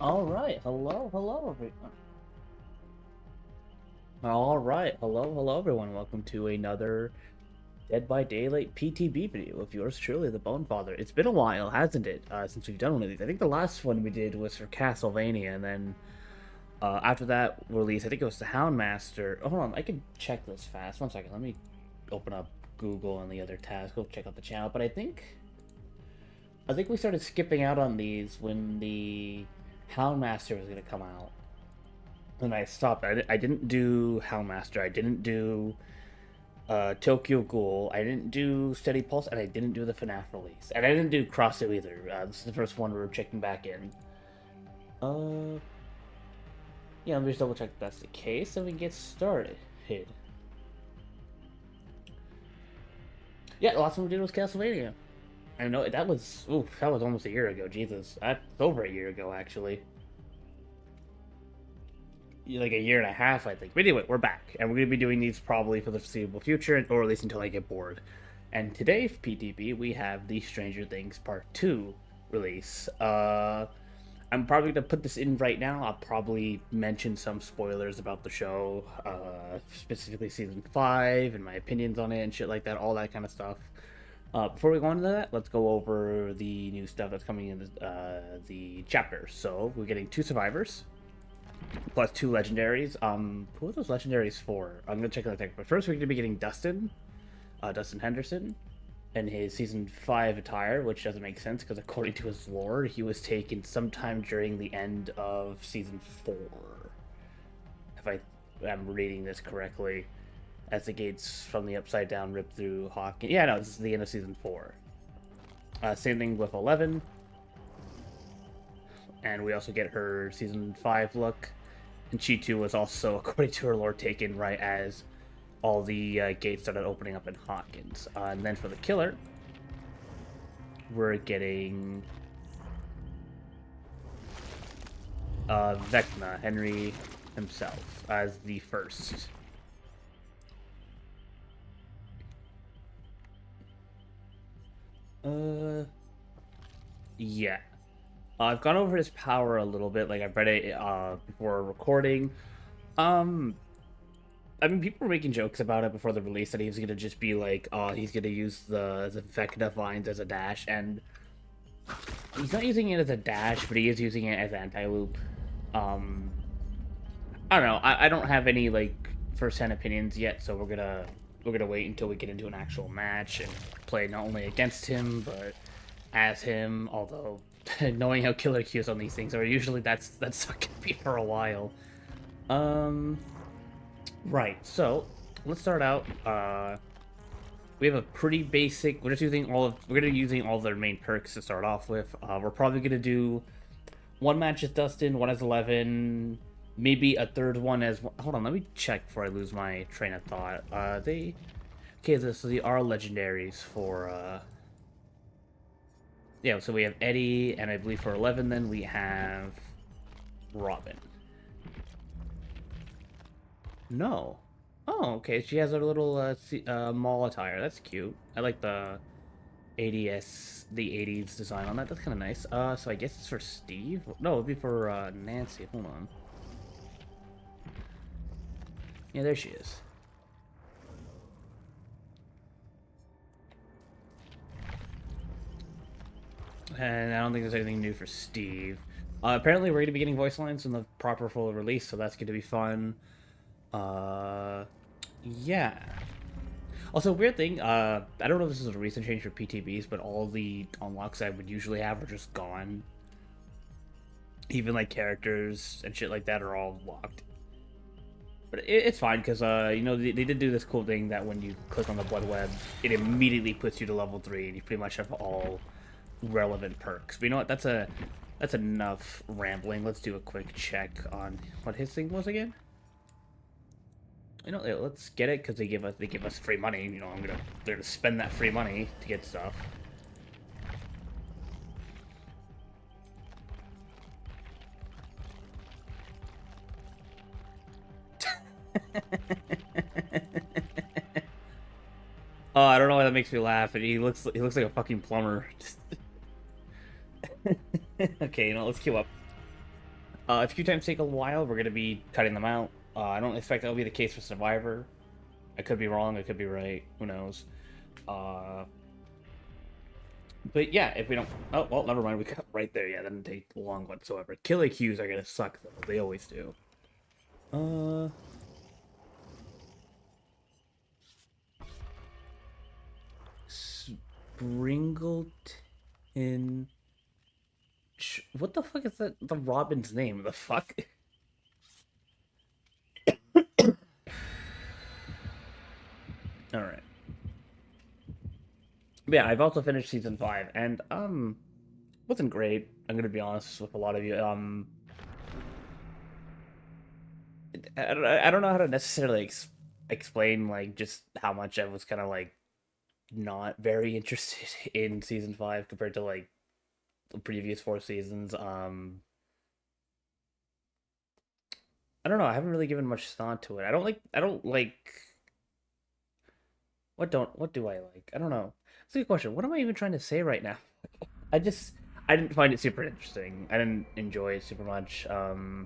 All right, hello, everyone. All right, hello, everyone. Welcome to another Dead by Daylight PTB video of yours truly, the Bone Father. It's been a while, hasn't it, since we've done one of these? I think the last one we did was for Castlevania, and then after that release, I think it was the Houndmaster. Oh, hold on, I can check this fast. One second, let me open up Google and the other tabs. Go check out the channel. But I think we started skipping out on these when the Houndmaster was gonna come out. And I stopped. I didn't do Hellmaster. I didn't do Tokyo Ghoul. I didn't do Steady Pulse, and I didn't do the FNAF release. And I didn't do Crosso either. This is the first one we're checking back in. Uh, yeah, let me just double check if that's the case, and we can get started. Yeah, the last one we did was Castlevania. I know that was almost a year ago. Jesus, that's over a year ago actually. Like a year and a half, I think. But anyway, we're back, and we're going to be doing these probably for the foreseeable future, or at least until I get bored. And today, for PTB, we have the Stranger Things Part 2 release. I'm probably going to put this in right now. I'll probably mention some spoilers about the show, specifically Season 5, and my opinions on it, and shit like that, all that kind of stuff. Before we go into that, let's go over the new stuff that's coming in the chapters. So, we're getting 2 survivors, plus 2 legendaries. Who are those legendaries for? I'm gonna check that thing. But first, we're gonna be getting Dustin Henderson, and his season 5 attire, which doesn't make sense because according to his lore, he was taken sometime during the end of season 4. If I am reading this correctly, as the gates from the Upside Down rip through Hawkins. Yeah, no, this is the end of season 4. Same thing with 11. And we also get her season 5 look. And she too was also, according to her lore, taken right as all the gates started opening up in Hawkins. And then for the killer, we're getting Vecna, Henry himself, as the first. Yeah. I've gone over his power a little bit, like I've read it before recording. Um, I mean, people were making jokes about it before the release that he was gonna just be like, oh, he's gonna use the Vecna vines as a dash, and he's not using it as a dash, but he is using it as anti-loop. Um, I don't know. I don't have any like first-hand opinions yet, so we're gonna wait until we get into an actual match and play not only against him but as him. Although knowing how killer Qs on these things are, usually that's not gonna be for a while. Right. So let's start out. We have a pretty basic. We're gonna be using all of their main perks to start off with. We're probably gonna do one match as Dustin, one as 11, maybe a third one as. Hold on, let me check before I lose my train of thought. So they are legendaries for. Yeah, so we have Eddie, and I believe for 11, then we have Robin. No. Oh, okay. She has a little mall attire. That's cute. I like the 80s design on that. That's kind of nice. So I guess it's for Steve. No, it'd be for Nancy. Hold on. Yeah, there she is. And I don't think there's anything new for Steve. Apparently, we're going to be getting voice lines in the proper full release, so that's going to be fun. Yeah. Also, weird thing, I don't know if this is a recent change for PTBs, but all the unlocks I would usually have are just gone. Even, like, characters and shit like that are all locked. But it's fine, because, you know, they did do this cool thing that when you click on the blood web, it immediately puts you to level 3, and you pretty much have all relevant perks. But you know what, that's enough rambling. Let's do a quick check on what his thing was again. You know, let's get it because they give us free money. You know, they're gonna spend that free money to get stuff. Oh, I don't know why that makes me laugh. And he looks like a fucking plumber. Okay, you know, let's queue up. If queue times take a while, we're gonna be cutting them out. I don't expect that'll be the case for Survivor. I could be wrong. I could be right. Who knows? Uh, but yeah, if we don't, oh well, never mind. We cut right there. Yeah, that didn't take long whatsoever. Killer queues are gonna suck though. They always do. Uh, Springleton. What the fuck is that? The Robin's name? The fuck? All right. But yeah, I've also finished season 5, and wasn't great. I'm gonna be honest with a lot of you. I don't know how to necessarily explain like just how much I was kind of like not very interested in season 5 compared to like the previous 4 seasons. I don't know. I haven't really given much thought to it. I don't like what do I like? I don't know. That's a good question. What am I even trying to say right now? I just I didn't find it super interesting. I didn't enjoy it super much. Oh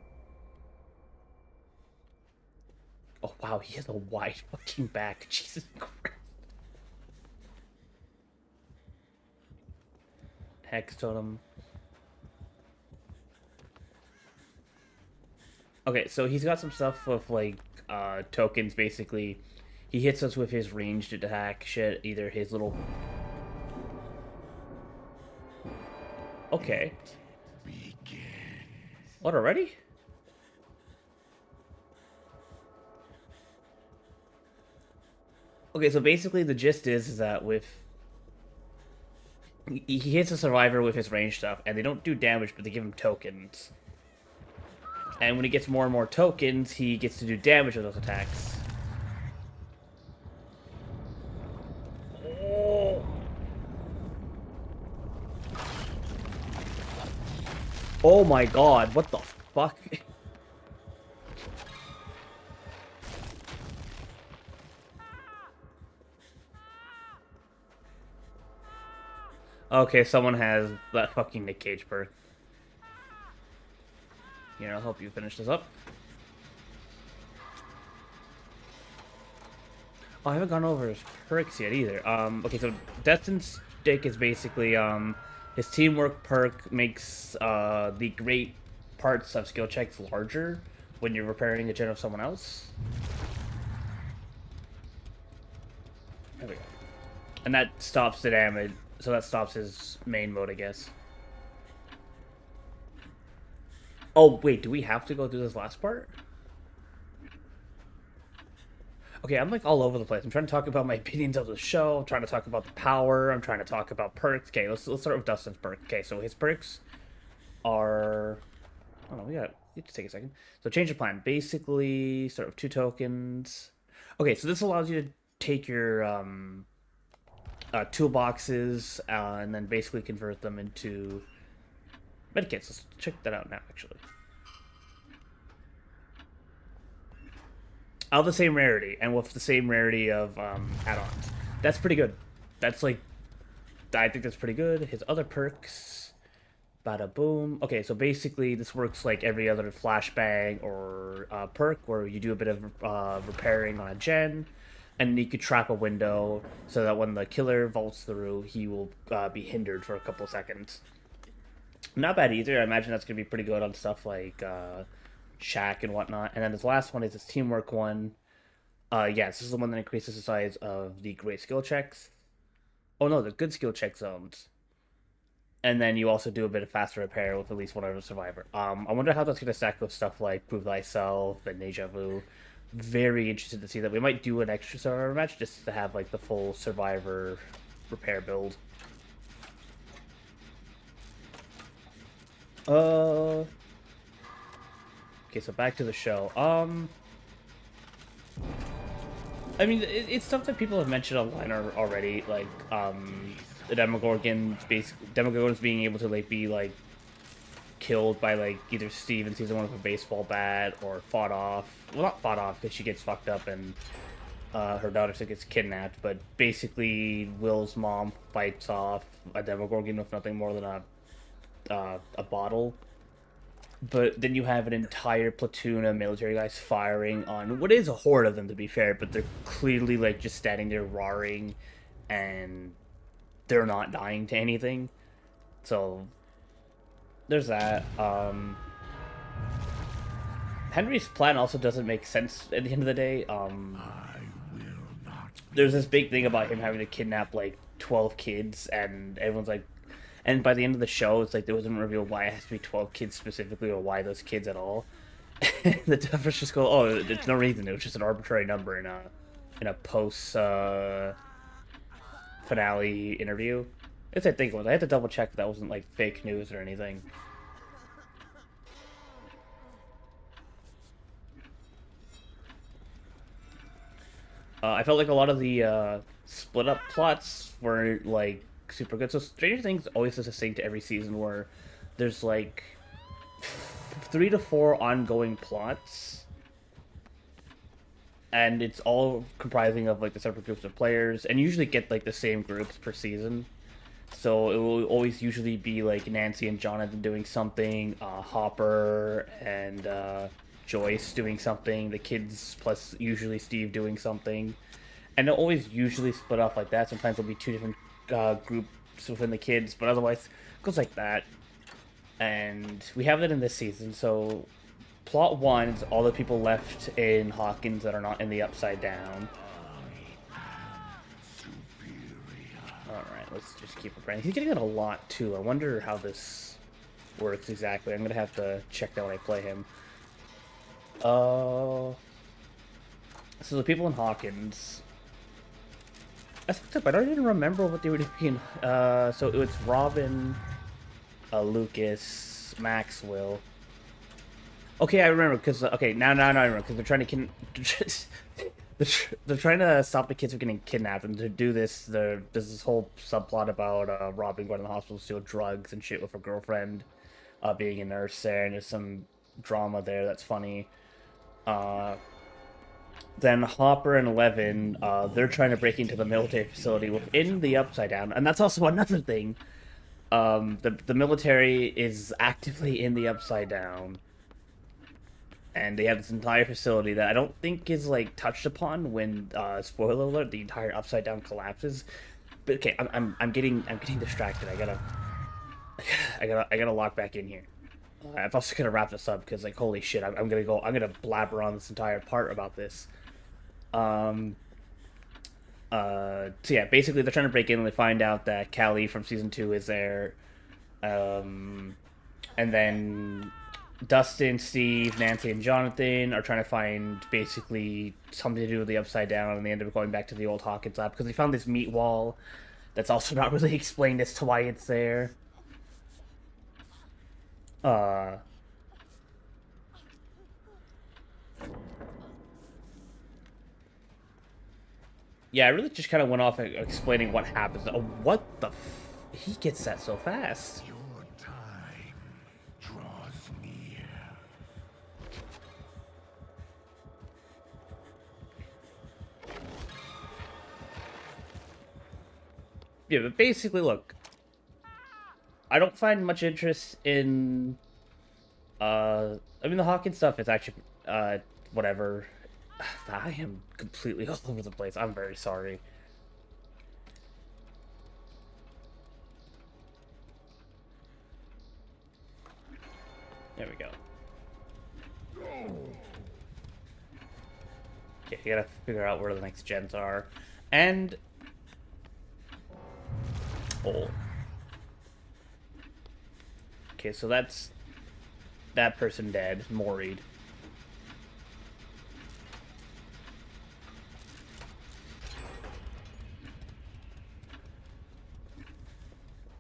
wow, he has a wide fucking back. Jesus Christ. Hex totem. Okay, so he's got some stuff with like tokens basically. He hits us with his ranged attack shit, either his little. Okay. What already? Okay, so basically the gist is that with he hits a survivor with his range stuff, and they don't do damage, but they give him tokens. And when he gets more and more tokens, he gets to do damage with those attacks. Oh, oh my god, what the fuck? Okay, someone has that fucking Nick Cage perk. Here, I'll help you finish this up. Oh, I haven't gone over his perks yet either. Okay, so Destined Stick is basically, his teamwork perk makes, the great parts of skill checks larger when you're repairing a gen of someone else. There we go. And that stops the damage, so that stops his main mode, I guess. Oh, wait, do we have to go through this last part? Okay, I'm like all over the place. I'm trying to talk about my opinions of the show. I'm trying to talk about the power. I'm trying to talk about perks. Okay, let's start with Dustin's perk. Okay, so his perks are. Oh no, we got. You just take a second. So change of plan. Basically, start with 2 tokens. Okay, so this allows you to take your toolboxes and then basically convert them into medkits. Let's check that out now, actually. All the same rarity and with the same rarity of add-ons. That's pretty good. That's like, I think that's pretty good. His other perks, bada boom. Okay, so basically this works like every other flashbang or perk where you do a bit of repairing on a gen, and you could trap a window so that when the killer vaults through, he will be hindered for a couple seconds. Not bad either. I imagine that's gonna be pretty good on stuff like Shack and whatnot. And then this last one is this teamwork one. Yeah, this is the one that increases the size of the great skill checks. Oh no, the good skill check zones. And then you also do a bit of faster repair with at least one other survivor. I wonder how that's gonna stack with stuff like Prove Thyself and Deja Vu. Very interested to see that. We might do an extra survivor match just to have like the full survivor repair build. Uh Okay, so back to the show. I mean, it's stuff that people have mentioned online already, like the Demogorgons being able to like be like killed by like either Steve in season 1 with a baseball bat or fought off. Well, not fought off because she gets fucked up and her daughter gets kidnapped, but basically Will's mom fights off a Demogorgon with nothing more than a bottle. But then you have an entire platoon of military guys firing on what is a horde of them, to be fair, but they're clearly like just standing there roaring, and they're not dying to anything. So there's that. Henry's plan also doesn't make sense at the end of the day. There's this big thing about him having to kidnap like 12 kids, and everyone's like, and by the end of the show, it's like there wasn't revealed why it has to be 12 kids specifically, or why those kids at all. The developers just go, "Oh, there's no reason. It was just an arbitrary number in a post finale interview." It's I think it was. I had to double check that wasn't like fake news or anything. I felt like a lot of the split up plots were like super good. So Stranger Things always does this thing to every season where there's like 3 to 4 ongoing plots, and it's all comprising of like the separate groups of players, and you usually get like the same groups per season. So it will always usually be like Nancy and Jonathan doing something, Hopper and Joyce doing something, the kids plus usually Steve doing something, and they'll always usually split off like that. Sometimes there'll be 2 different groups within the kids, but otherwise it goes like that. And we have that in this season. So plot 1 is all the people left in Hawkins that are not in the Upside Down. Alright, let's just keep it branding. He's getting it a lot too. I wonder how this works exactly. I'm gonna have to check that when I play him. So the people in Hawkins. That's fucked up. I don't even remember what they were doing. So it's Robin, Lucas, Maxwell. Okay, I remember because okay now I remember because they're trying to they're trying to stop the kids from getting kidnapped, and to do this, there's this whole subplot about Robin going to the hospital to steal drugs and shit with her girlfriend, being a nurse there, and there's some drama there that's funny. Then Hopper and Eleven, they're trying to break into the military facility within the Upside Down, and that's also another thing. The military is actively in the Upside Down, and they have this entire facility that I don't think is like touched upon when spoiler alert, the entire Upside Down collapses. But okay, I'm getting distracted. I gotta lock back in here. I'm also gonna wrap this up because like holy shit, I'm gonna blabber on this entire part about this. So yeah, basically they're trying to break in and they find out that Callie from season 2 is there. And then Dustin, Steve, Nancy, and Jonathan are trying to find basically something to do with the Upside Down, and they end up going back to the old Hawkins lab because they found this meat wall that's also not really explained as to why it's there. Yeah, I really just kind of went off explaining what happens. Oh, what the he gets that so fast. Your time draws near. Yeah, but basically, look, I don't find much interest in, I mean, the Hawkins stuff is actually, whatever. I am completely all over the place. I'm very sorry. There we go. Okay, you gotta figure out where the next gens are. And... oh. Okay, so that's... that person dead. Moried.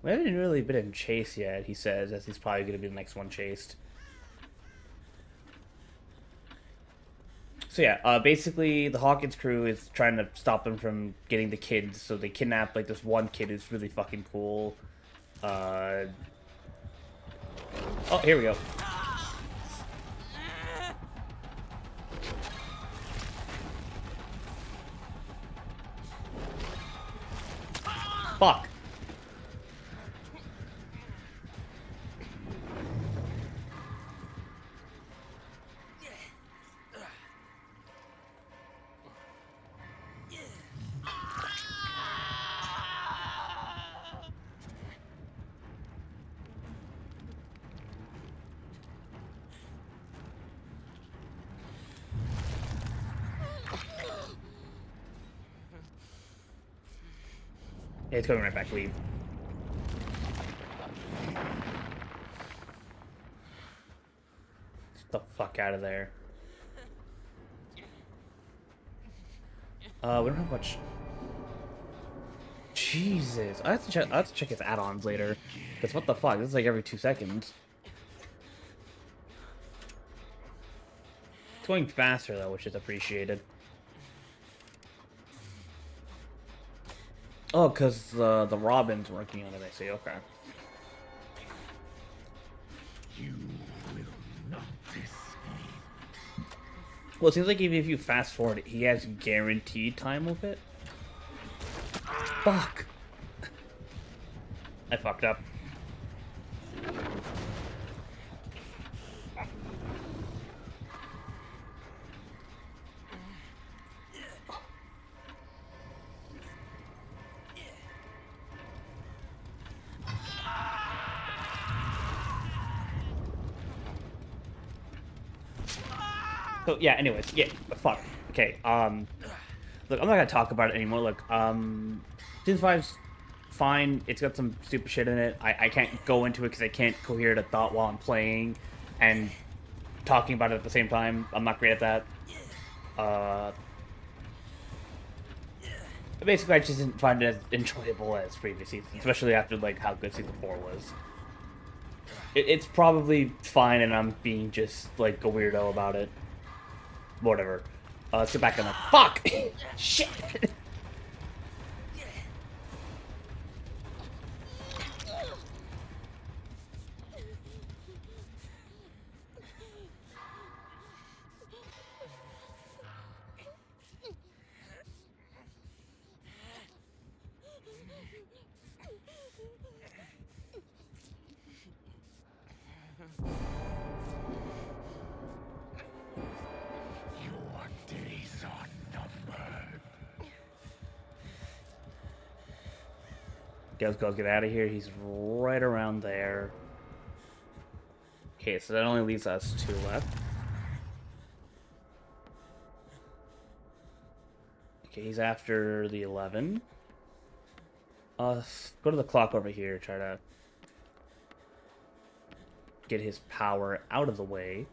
We haven't really been in chase yet, he says, as he's probably going to be the next one chased. So yeah, basically the Hawkins crew is trying to stop them from getting the kids, so they kidnap like this one kid who's really fucking cool. Oh, here we go. Fuck. Yeah, it's coming right back. Leave. Get the fuck out of there. We don't have much. Jesus, I have to check. I have to check his add-ons later. Cause what the fuck? This is like every 2 seconds. It's going faster though, which is appreciated. Oh, cause the Robin's working on it. I see. Okay. You will not escape. Well, it seems like even if you fast forward, he has guaranteed time with it. Fuck. I fucked up. So yeah, anyways, yeah, fuck. Okay, look, I'm not gonna talk about it anymore. Look, Season 5's fine. It's got some stupid shit in it. I can't go into it because I can't cohere the thought while I'm playing and talking about it at the same time. I'm not great at that. Basically, I just didn't find it as enjoyable as previous seasons, especially after like how good Season 4 was. It's probably fine, and I'm being just like a weirdo about it. Whatever. Let's get back on the fuck. Shit. Your days are numbered. Okay, let's go get out of here. He's right around there. Okay, so that only leaves us 2 left. Okay, he's after the 11. Go to the clock over here. Try to get his power out of the way.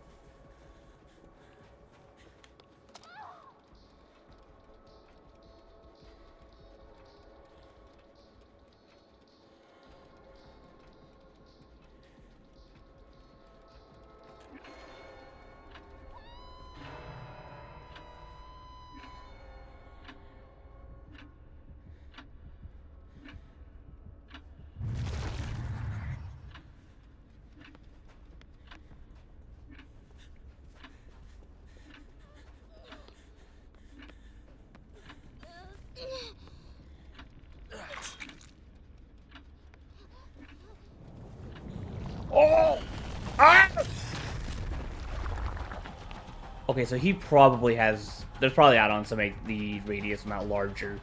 Oh! Ah! Okay, so he probably has... There's probably add-ons to make the radius amount larger.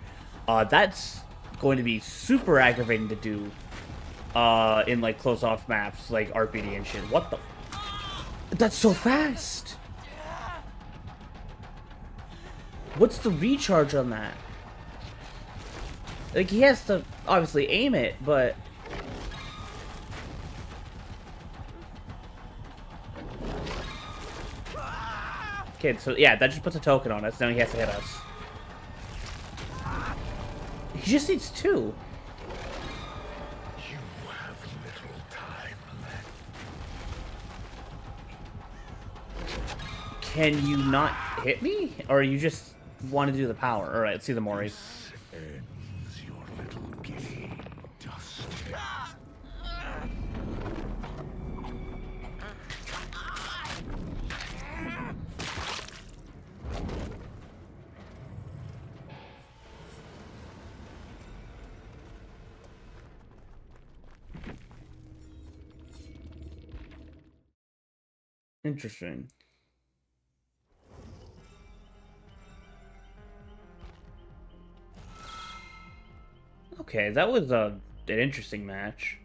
That's going to be super aggravating to do in, like, close-off maps, like RPD and shit. What the... That's so fast! What's the recharge on that? Like, he has to, obviously, aim it, but... Okay, so yeah, that just puts a token on us. Now he has to hit us. He just needs 2. You have little time left. Can you not hit me? Or you just want to do the power? Alright, let's see the Mori. This ends your little game, doesn't it? Interesting. Okay, that was an interesting match.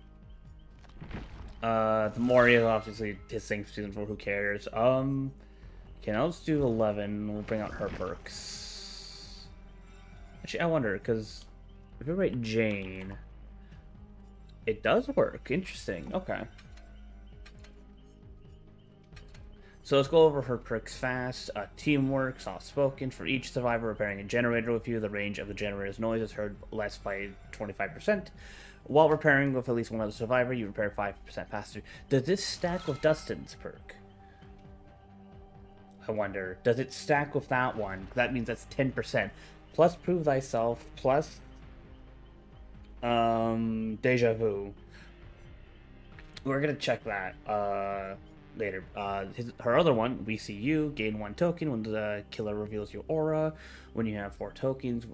The Mori is obviously his thing for Season 4, who cares? Okay, now let's do 11. We'll bring out her perks. Actually, I wonder, because If I write Jane, it does work. Interesting. Okay. So let's go over her perks fast. Teamwork, soft spoken. For each survivor repairing a generator with you, the range of the generator's noise is heard less by 25%. While repairing with at least one other survivor, you repair 5% faster. Does this stack with Dustin's perk? I wonder. Does it stack with that one? That means that's 10%. Plus prove thyself, plus deja vu. We're gonna check that later. Her other one, we see you, gain 1 token when the killer reveals your aura. When you have 4 tokens,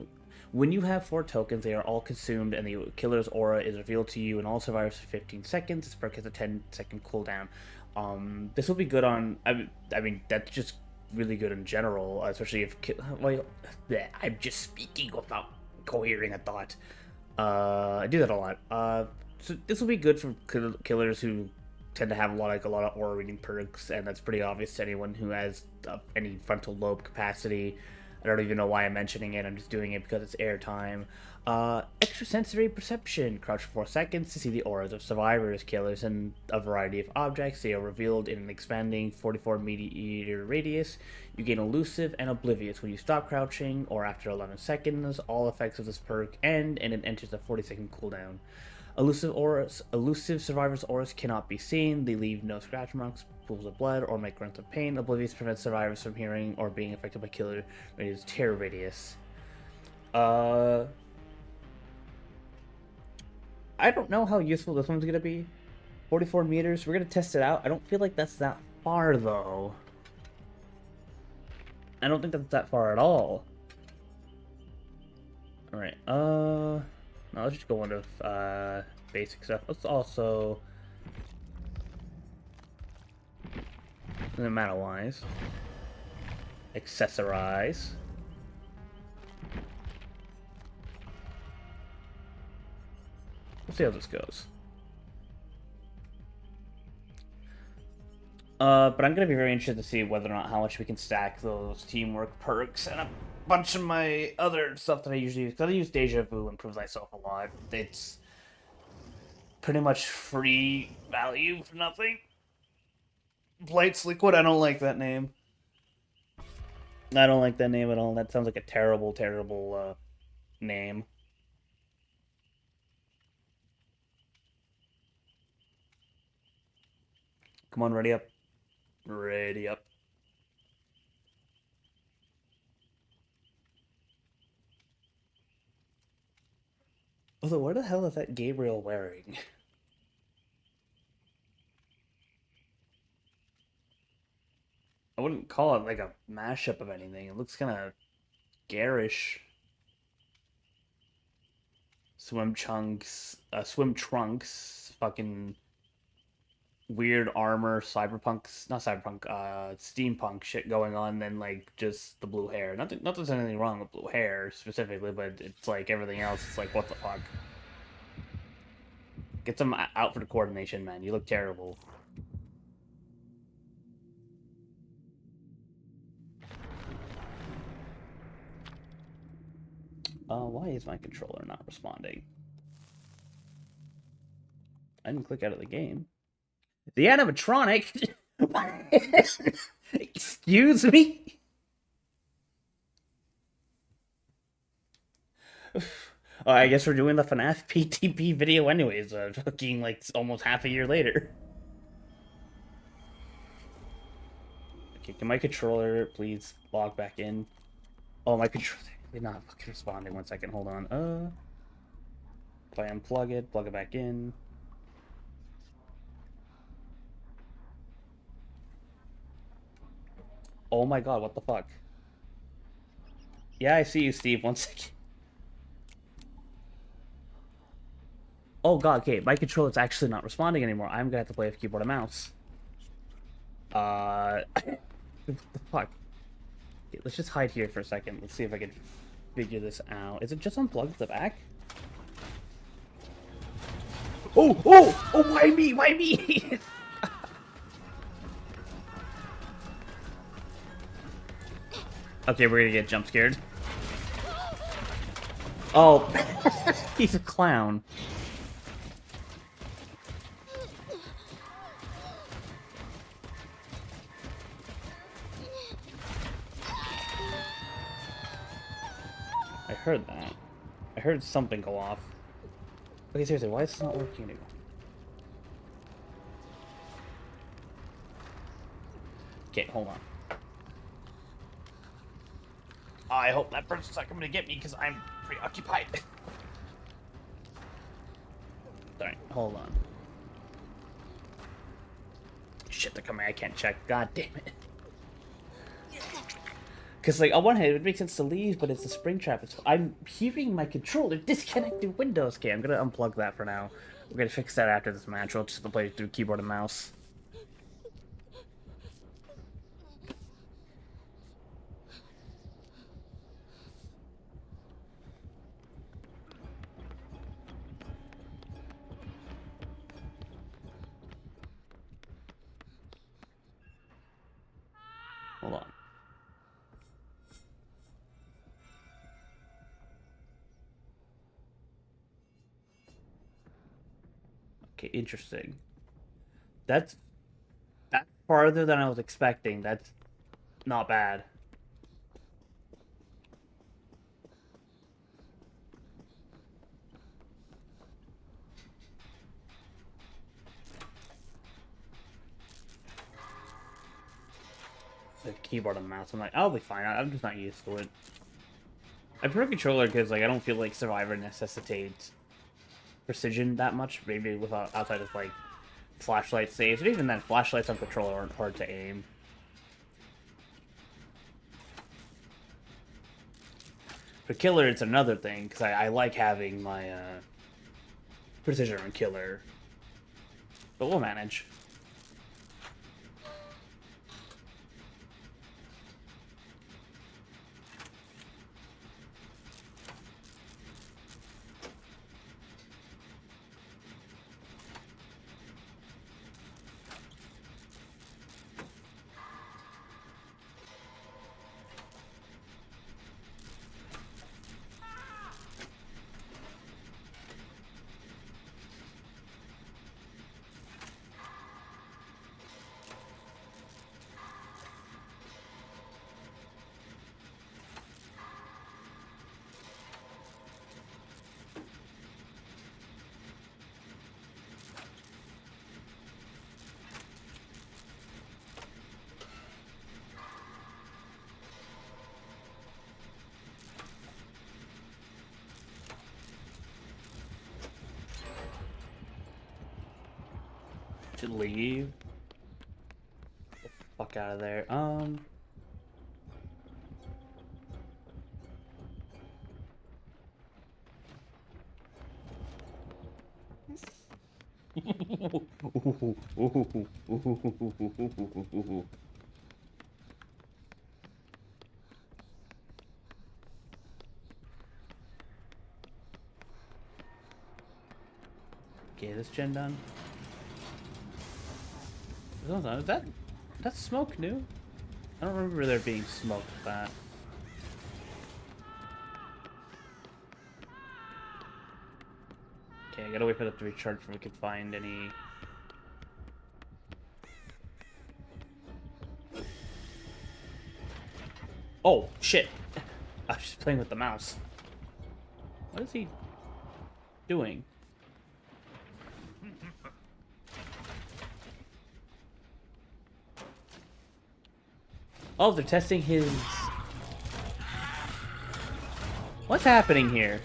they are all consumed, and the killer's aura is revealed to you and all survivors for 15 seconds. This perk has a 10-second cooldown. This will be good on. I mean, that's just really good in general, especially if. Well, I'm just speaking without cohering a thought. I do that a lot. So this will be good for killers who tend to have a lot of aura reading perks, and that's pretty obvious to anyone who has any frontal lobe capacity. I don't even know why I'm mentioning it. I'm just doing it because it's airtime. Extrasensory perception. Crouch for 4 seconds to see the auras of survivors, killers, and a variety of objects. They are revealed in an expanding 44-meter radius. You gain elusive and oblivious when you stop crouching, or after 11 seconds. All effects of this perk end, and it enters a 40-second cooldown. Elusive survivors' auras cannot be seen. They leave no scratch marks, pools of blood, or make grunts of pain. Oblivious prevents survivors from hearing or being affected by killer radius terror radius. I don't know how useful this one's gonna be. 44 meters. We're gonna test it out. I don't feel like that's that far though. I don't think that's that far at all. All right. No, let's just go into basic stuff. Let's also, doesn't matter wise, accessorize. We'll see how this goes. But I'm gonna be very interested to see whether or not how much we can stack those teamwork perks and a bunch of my other stuff that I usually use. Because I use Deja Vu and Prove Thyself a lot. It's pretty much free value for nothing. Blights Liquid, I don't like that name. I don't like that name at all. That sounds like a terrible, terrible name. Come on, ready up. Ready up. Although, what the hell is that Gabriel wearing? I wouldn't call it like a mashup of anything. It looks kind of garish. Swim trunks, fucking weird armor, not cyberpunk, steampunk shit going on, then like just the blue hair. Not that there's anything wrong with blue hair specifically, but it's like everything else. It's like, what the fuck? Get some outfit coordination, man. You look terrible. Why is my controller not responding? I didn't click out of the game. The animatronic? Excuse me? I guess we're doing the FNAF PTP video anyways, fucking like almost half a year later. Okay, can my controller please log back in? Oh, my controller, they're not fucking responding. 1 second, hold on. If I unplug it, plug it back in. Oh my god, what the fuck? Yeah, I see you, Steve. 1 second. Oh god, okay, my controller's actually not responding anymore. I'm gonna have to play with keyboard and mouse. What the fuck? Okay, let's just hide here for a second. Let's see if I can figure this out. Is it just unplugged at the back? Oh, why me? Why me? Okay, we're gonna get jump scared. Oh, he's a clown. I heard that. I heard something go off. Okay, seriously, why is this not working anymore? Okay, hold on. I hope that bird's not coming to get me because I'm preoccupied. Sorry, hold on. Shit, they're coming. I can't check. God damn it. Because, like, on one hand, it would make sense to leave, but it's a spring trap. I'm hearing my controller disconnected Windows. Okay, I'm gonna unplug that for now. We're gonna fix that after this match. We'll just play through keyboard and mouse. Hold on. Okay, interesting. That's farther than I was expecting. That's not bad. The keyboard and mouse. I'm like, I'll be fine. I'm just not used to it. I prefer controller because, like, I don't feel like Survivor necessitates precision that much. Maybe without outside of like flashlight saves, but even then, flashlights on controller aren't hard to aim. For killer, it's another thing because I like having my precision on killer, but we'll manage. Should leave. Get the fuck out of there. Okay, this gen done. Is that smoke new? I don't remember there being smoke with that. Okay, I gotta wait for that to recharge before we can find any. Oh shit! I was just playing with the mouse. What is he doing? Oh, they're testing his... What's happening here?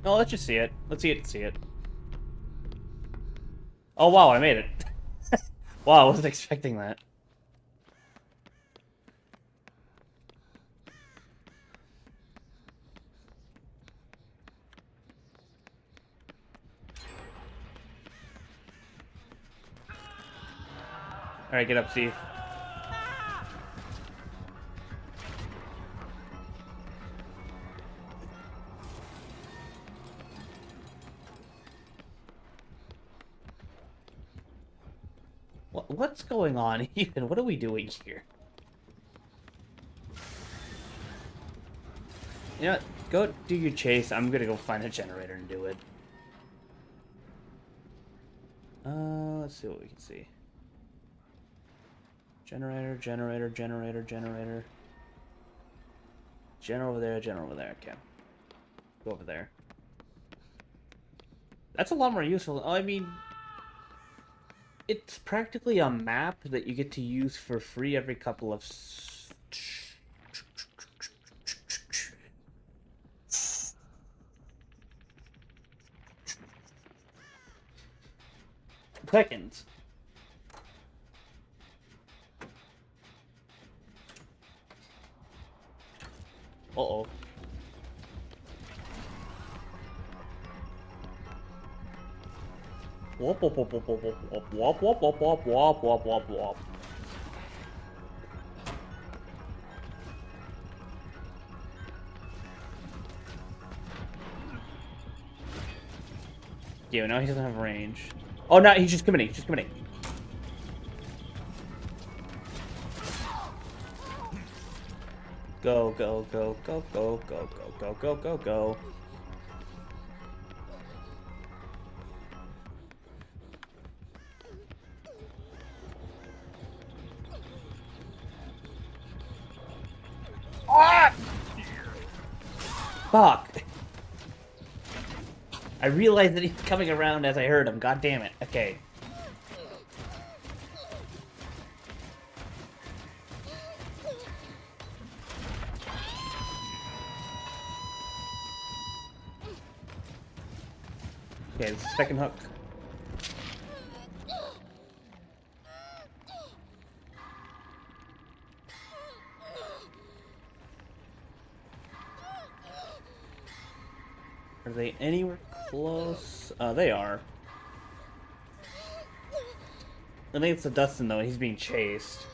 No, let's just see it. Let's see it. Oh wow, I made it. Wow, I wasn't expecting that. Alright, get up, Steve. What's going on even? What are we doing here? You know what? Go do your chase. I'm gonna go find a generator and do it. Let's see what we can see. Generator, generator, generator, generator. Gen over there, gen over there. Okay. Go over there. That's a lot more useful. I mean, it's practically a map that you get to use for free every couple of seconds. Uh-oh. Wop wop wop wop wop wop wop wop wop wop wop wop wop wop. Yeah, now he doesn't have range. Oh no, he's just committing, just committing. Go, go, go, go, go, go, go, go, go, go, go. Ah! Fuck. I realized that he's coming around as I heard him. God damn it. Okay. Okay, this is the second hook. Are they anywhere close? They are. I think it's the Dustin though, he's being chased.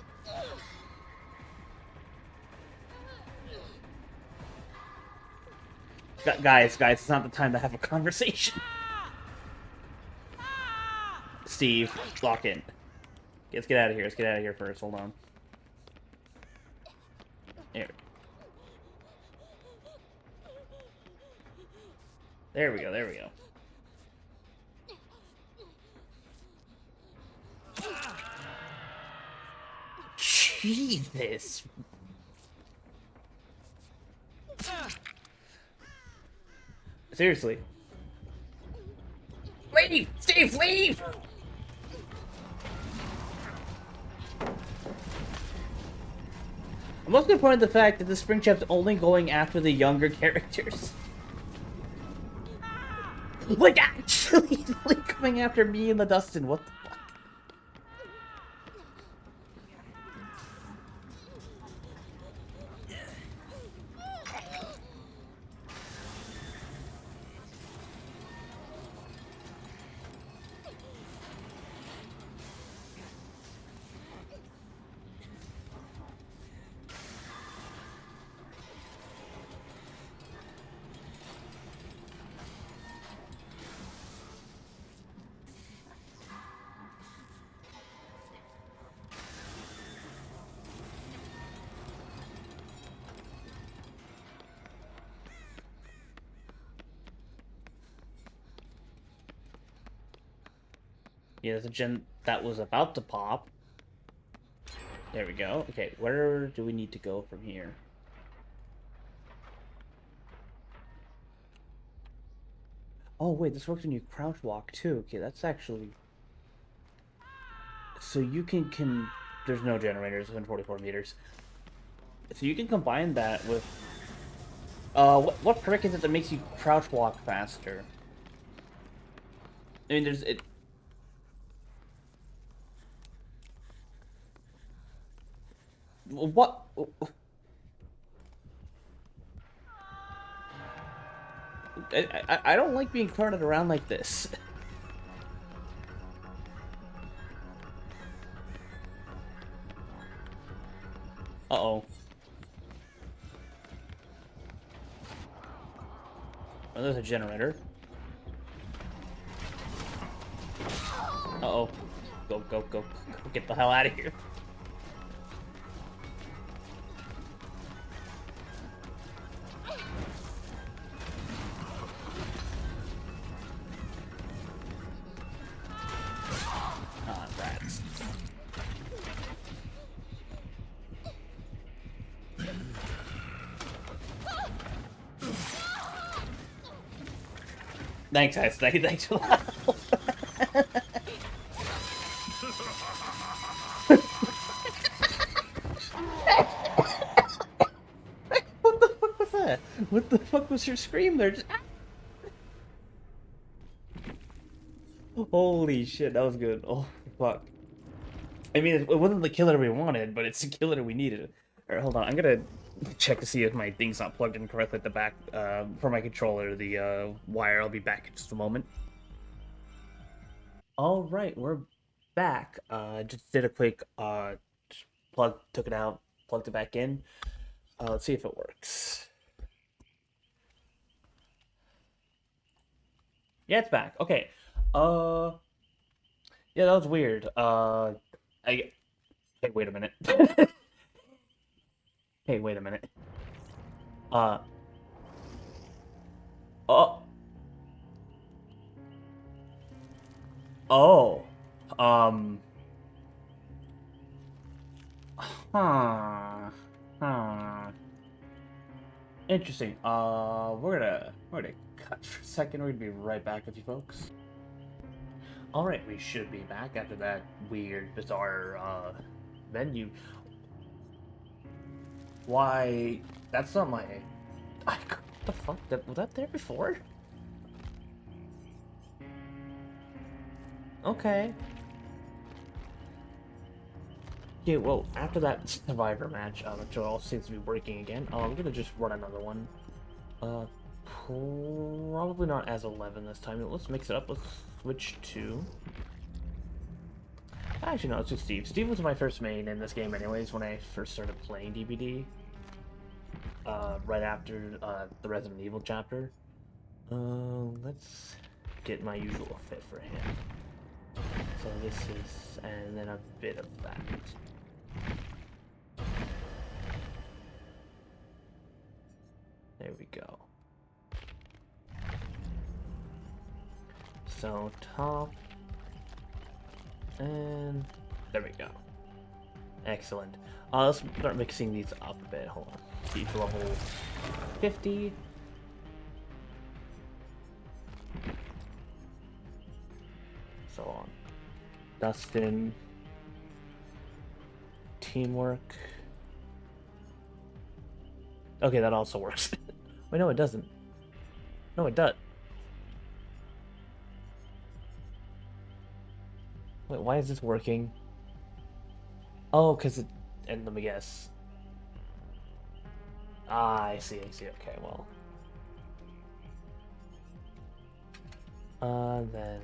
Guys, it's not the time to have a conversation. Steve, lock in. Let's get out of here. Let's get out of here first. Hold on. There. There we go. There we go. Jesus. Seriously. Leave! Steve, leave! I'm also point out the fact that the Spring Chap's only going after the younger characters. Like, actually, like, coming after me and the Dustin, what the fuck? Yeah, there's a gen that was about to pop. There we go. Okay, where do we need to go from here? Oh, wait, this works when you crouch walk, too. Okay, that's actually... So you can... There's no generators within 44 meters. So you can combine that with... what perk is it that makes you crouch walk faster? I mean, there's... What? I don't like being carted around like this. Uh-oh. Oh, there's a generator. Uh-oh. Go. Get the hell out of here. Ah, rats. Thanks, guys. Thanks a lot. What the fuck was that? What the fuck was your scream there? Holy shit, that was good. Oh, fuck. I mean, it wasn't the killer we wanted, but it's the killer we needed. Alright, hold on. I'm gonna check to see if my thing's not plugged in correctly at the back for my controller, the wire. I'll be back in just a moment. Alright, we're back. Just did a quick took it out, plugged it back in. Let's see if it works. Yeah, it's back. Okay. Yeah, that was weird. Hey, wait a minute. Hey, wait a minute. Uh, oh, oh, um, huh, huh. Interesting. We're gonna cut for a second. We're gonna be right back with you folks. All right, we should be back after that weird, bizarre menu. Why? That's not my. What the fuck? Was that there before? Okay. Yeah, well, after that Survivor match, which all seems to be working again, we're gonna just run another one. Uh, Probably not as 11 this time. Let's mix it up. Let's switch to... Actually, no, let's do Steve. Steve was my first main in this game anyways when I first started playing DBD. Right after the Resident Evil chapter. Let's get my usual fit for him. So this is... and then a bit of that. There we go. So top, and there we go. Excellent. Let's start mixing these up a bit. Hold on. Speed to level 50. So on. Dustin. Teamwork. Okay, that also works. Wait, no, it doesn't. No, it does. Wait, why is this working? Oh, because it... and let me guess. Ah, I see. Okay, well. Then...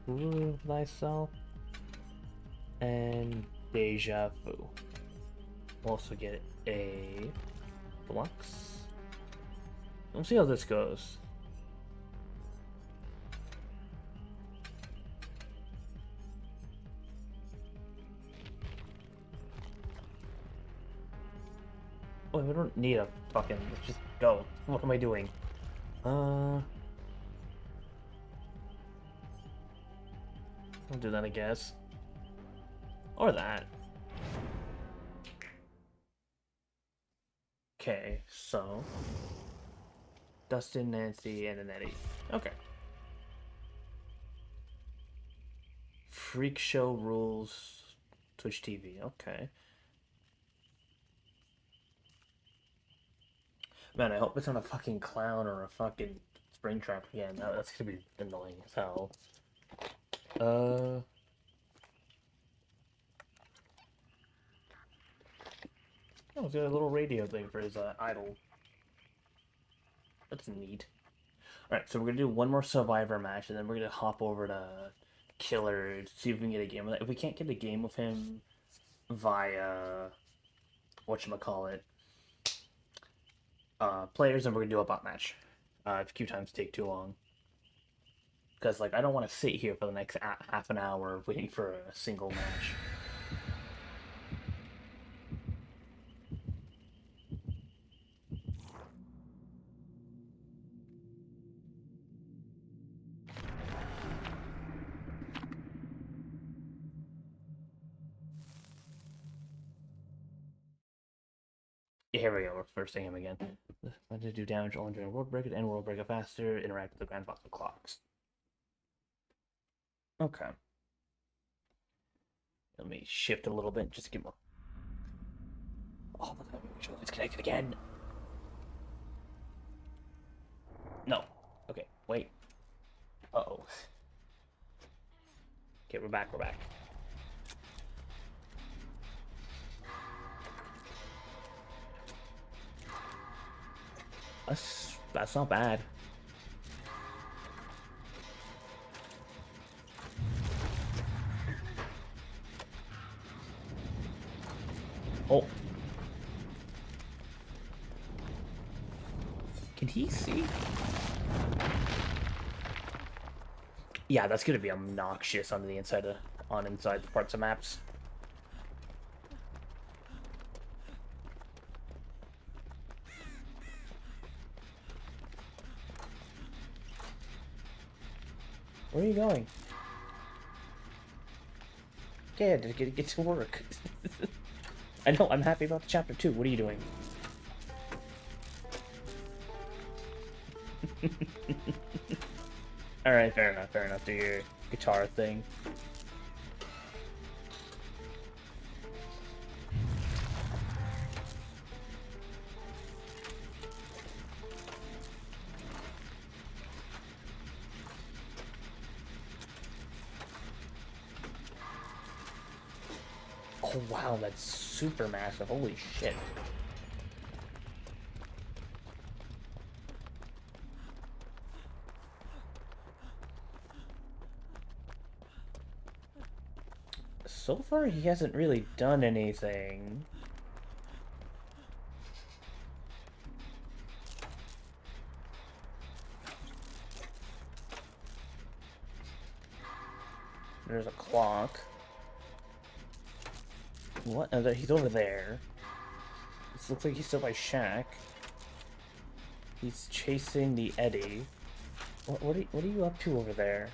prove thyself. And deja vu. We'll also get a... flux. Let's see how this goes. Oh, we don't need a fucking... let's just go. What am I doing? I'll do that, I guess. Or that. Okay, so... Dustin, Nancy, and an Eddie. Okay. Freak Show rules Twitch TV. Okay. Man, I hope it's not a fucking clown or a fucking Springtrap again. That's gonna be annoying as hell. Oh, he's got a little radio thing for his idol. That's neat. Alright, so we're gonna do one more Survivor match, and then we're gonna hop over to Killer to see if we can get a game with it. If we can't get a game with him via whatchamacallit, players, then we're gonna do a bot match. If queue times take too long. because like I don't want to sit here for the next half an hour waiting for a single match. Here we go. We're firsting him again. When to do damage only during World Break and World Break faster. Interact with the Grand Box of Clocks. Okay. Let me shift a little bit just to get more. Oh, look at that. Make sure it's connected again. No. Okay, wait. Uh-oh. Okay, we're back. That's not bad. Oh. Can he see? Yeah, that's gonna be obnoxious on the inside parts of maps. Where are you going? Yeah, get to work. I know, I'm happy about the chapter 2. What are you doing? Alright, fair enough. Do your guitar thing. Oh wow, that's super massive. Holy shit. So far, he hasn't really done anything. There's a clock. What? Oh, he's over there. This looks like he's still by Shack. He's chasing the Eddie. What are you up to over there?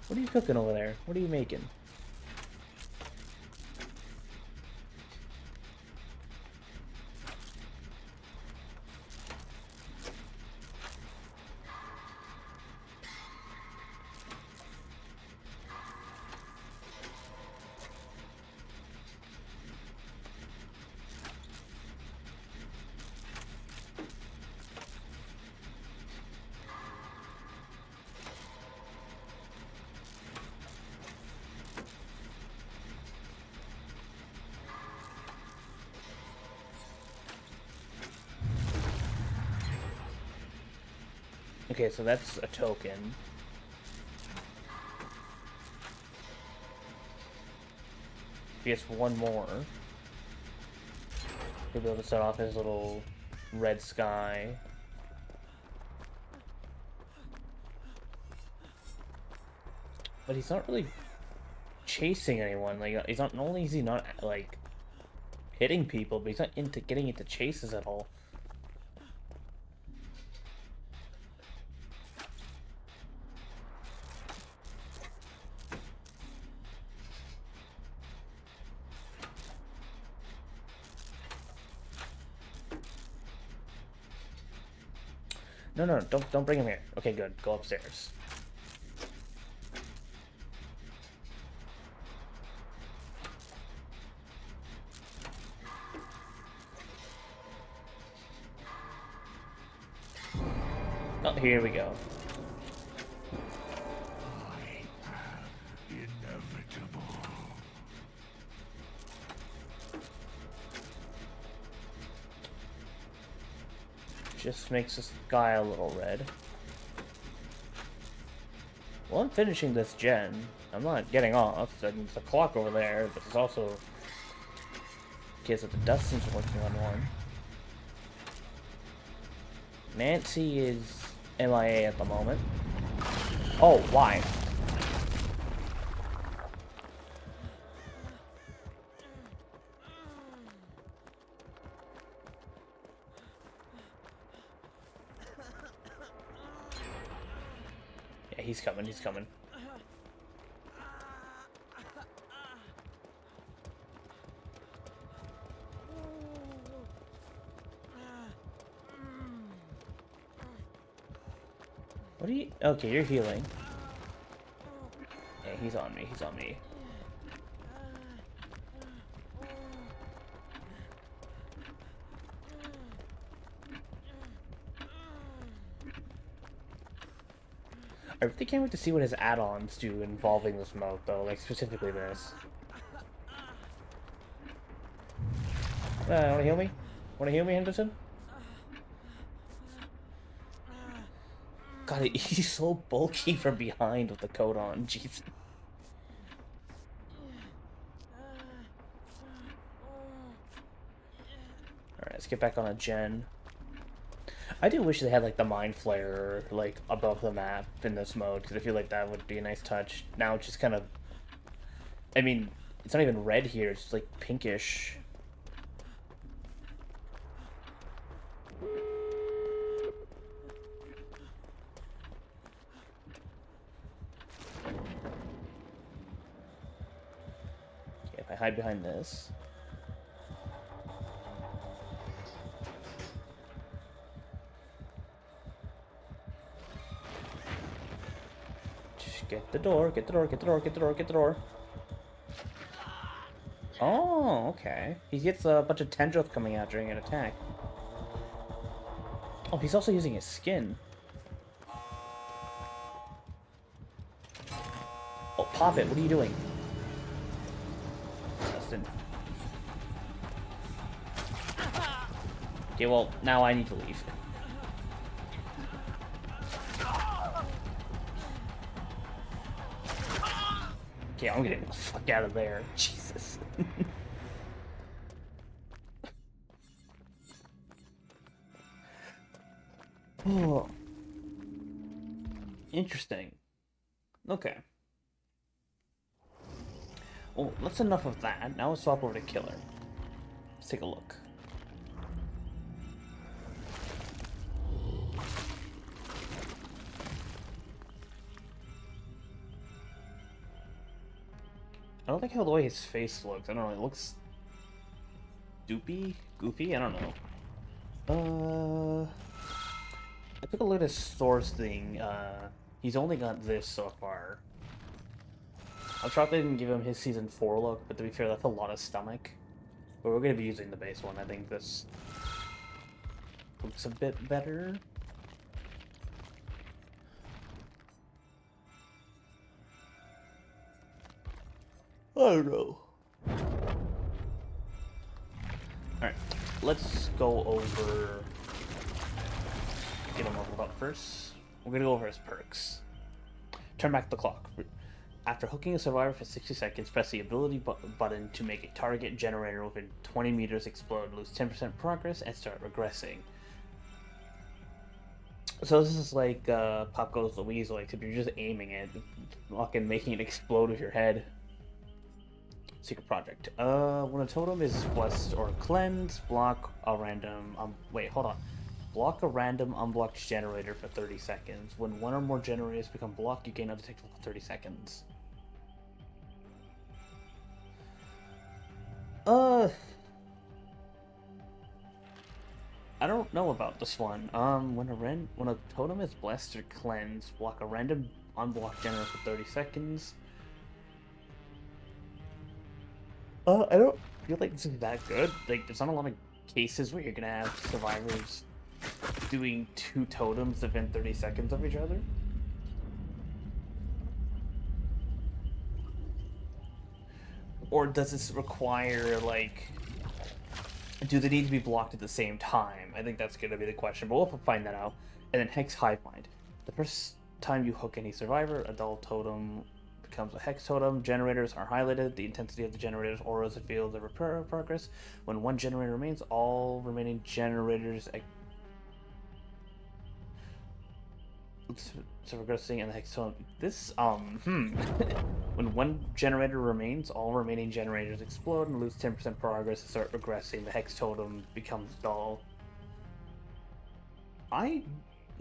What are you cooking over there? What are you making? Okay, so that's a token. He gets one more. He'll be able to set off his little red sky. But he's not really chasing anyone. Like, he's not only is he not like hitting people, but he's not into getting into chases at all. No, don't bring him here. Okay, good. Go upstairs. Oh, here we go. Inevitable. Just makes this guy a little red. Well, I'm finishing this gen. I'm not getting off. There's a clock over there, but there's also kids that the Dustin's working on one. Nancy is MIA at the moment. Oh, why? Yeah, he's coming, he's coming. What are you... Okay, you're healing. Yeah, he's on me, he's on me. I really can't wait to see what his add-ons do involving this mode, though, like specifically this. Wanna heal me? Wanna heal me, Henderson? God, he's so bulky from behind with the coat on, jeez. Alright, let's get back on a gen. I do wish they had, like, the Mind Flare, like, above the map in this mode, because I feel like that would be a nice touch. Now it's just kind of... I mean, it's not even red here, it's just, like, pinkish. Okay, if I hide behind this... Get the door, get the door, get the door, get the door, get the door. Oh, okay. He gets a bunch of tendrils coming out during an attack. Oh, he's also using his skin. Oh, pop it. What are you doing? Justin. Okay, well, now I need to leave. Okay, I'm getting the fuck out of there. Jesus. Oh. Interesting. Okay. Well, that's enough of that. Now let's swap over to Killer. Let's take a look. I don't like how the way his face looks. I don't know. It looks goofy. I don't know. I took a look at his source thing. He's only got this so far. I'm shocked they didn't give him his season 4 look, but to be fair, that's a lot of stomach. But we're gonna be using the base one. I think this looks a bit better. I don't know. Alright, let's go over... Get him leveled up first. We're gonna go over his perks. Turn back the clock. After hooking a survivor for 60 seconds, press the ability button to make a target generator within 20 meters explode, lose 10% progress, and start regressing. So this is like Pop Goes the Weasel, except you're just aiming it, fucking making it explode with your head. Secret project. When a totem is blessed or cleansed, block a random... wait, hold on. Block a random unblocked generator for 30 seconds. When one or more generators become blocked, you gain undetectable for 30 seconds. I don't know about this one. When a totem is blessed or cleansed, block a random unblocked generator for 30 seconds. I don't feel like this is that good. Like, there's not a lot of cases where you're gonna have survivors doing 2 totems within 30 seconds of each other. Or does this require, like... Do they need to be blocked at the same time? I think that's gonna be the question, but we'll find that out. And then Hex Hive Mind. The first time you hook any survivor, a dull totem becomes a hex totem. Generators are highlighted. The intensity of the generator's auras and fields of repair progress. When one generator remains, all remaining generators So regressing and the hexagon. This when one generator remains, all remaining generators explode and lose 10% progress and start regressing. The hex totem becomes dull. I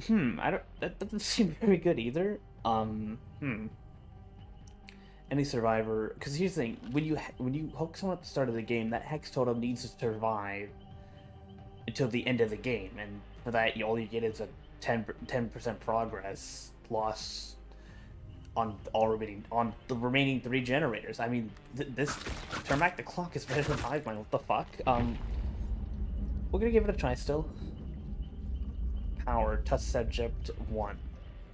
don't. That doesn't seem very good either. Any survivor, because here's the thing: when you hook someone at the start of the game, that hex totem needs to survive until the end of the game, and for that, all you get is a 10% progress loss on the remaining 3 generators. I mean, this turn back the clock is better than hive mind. What the fuck? We're gonna give it a try still. Power, touch subject 1.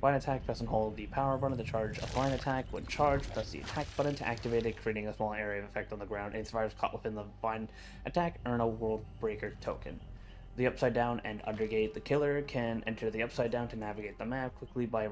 Vine attack, press and hold the power button to charge a vine attack. When charged, press the attack button to activate it, creating a small area of effect on the ground. Any survivors caught within the vine attack earn a world breaker token. The upside down and undergate. The killer can enter the upside down to navigate the map quickly by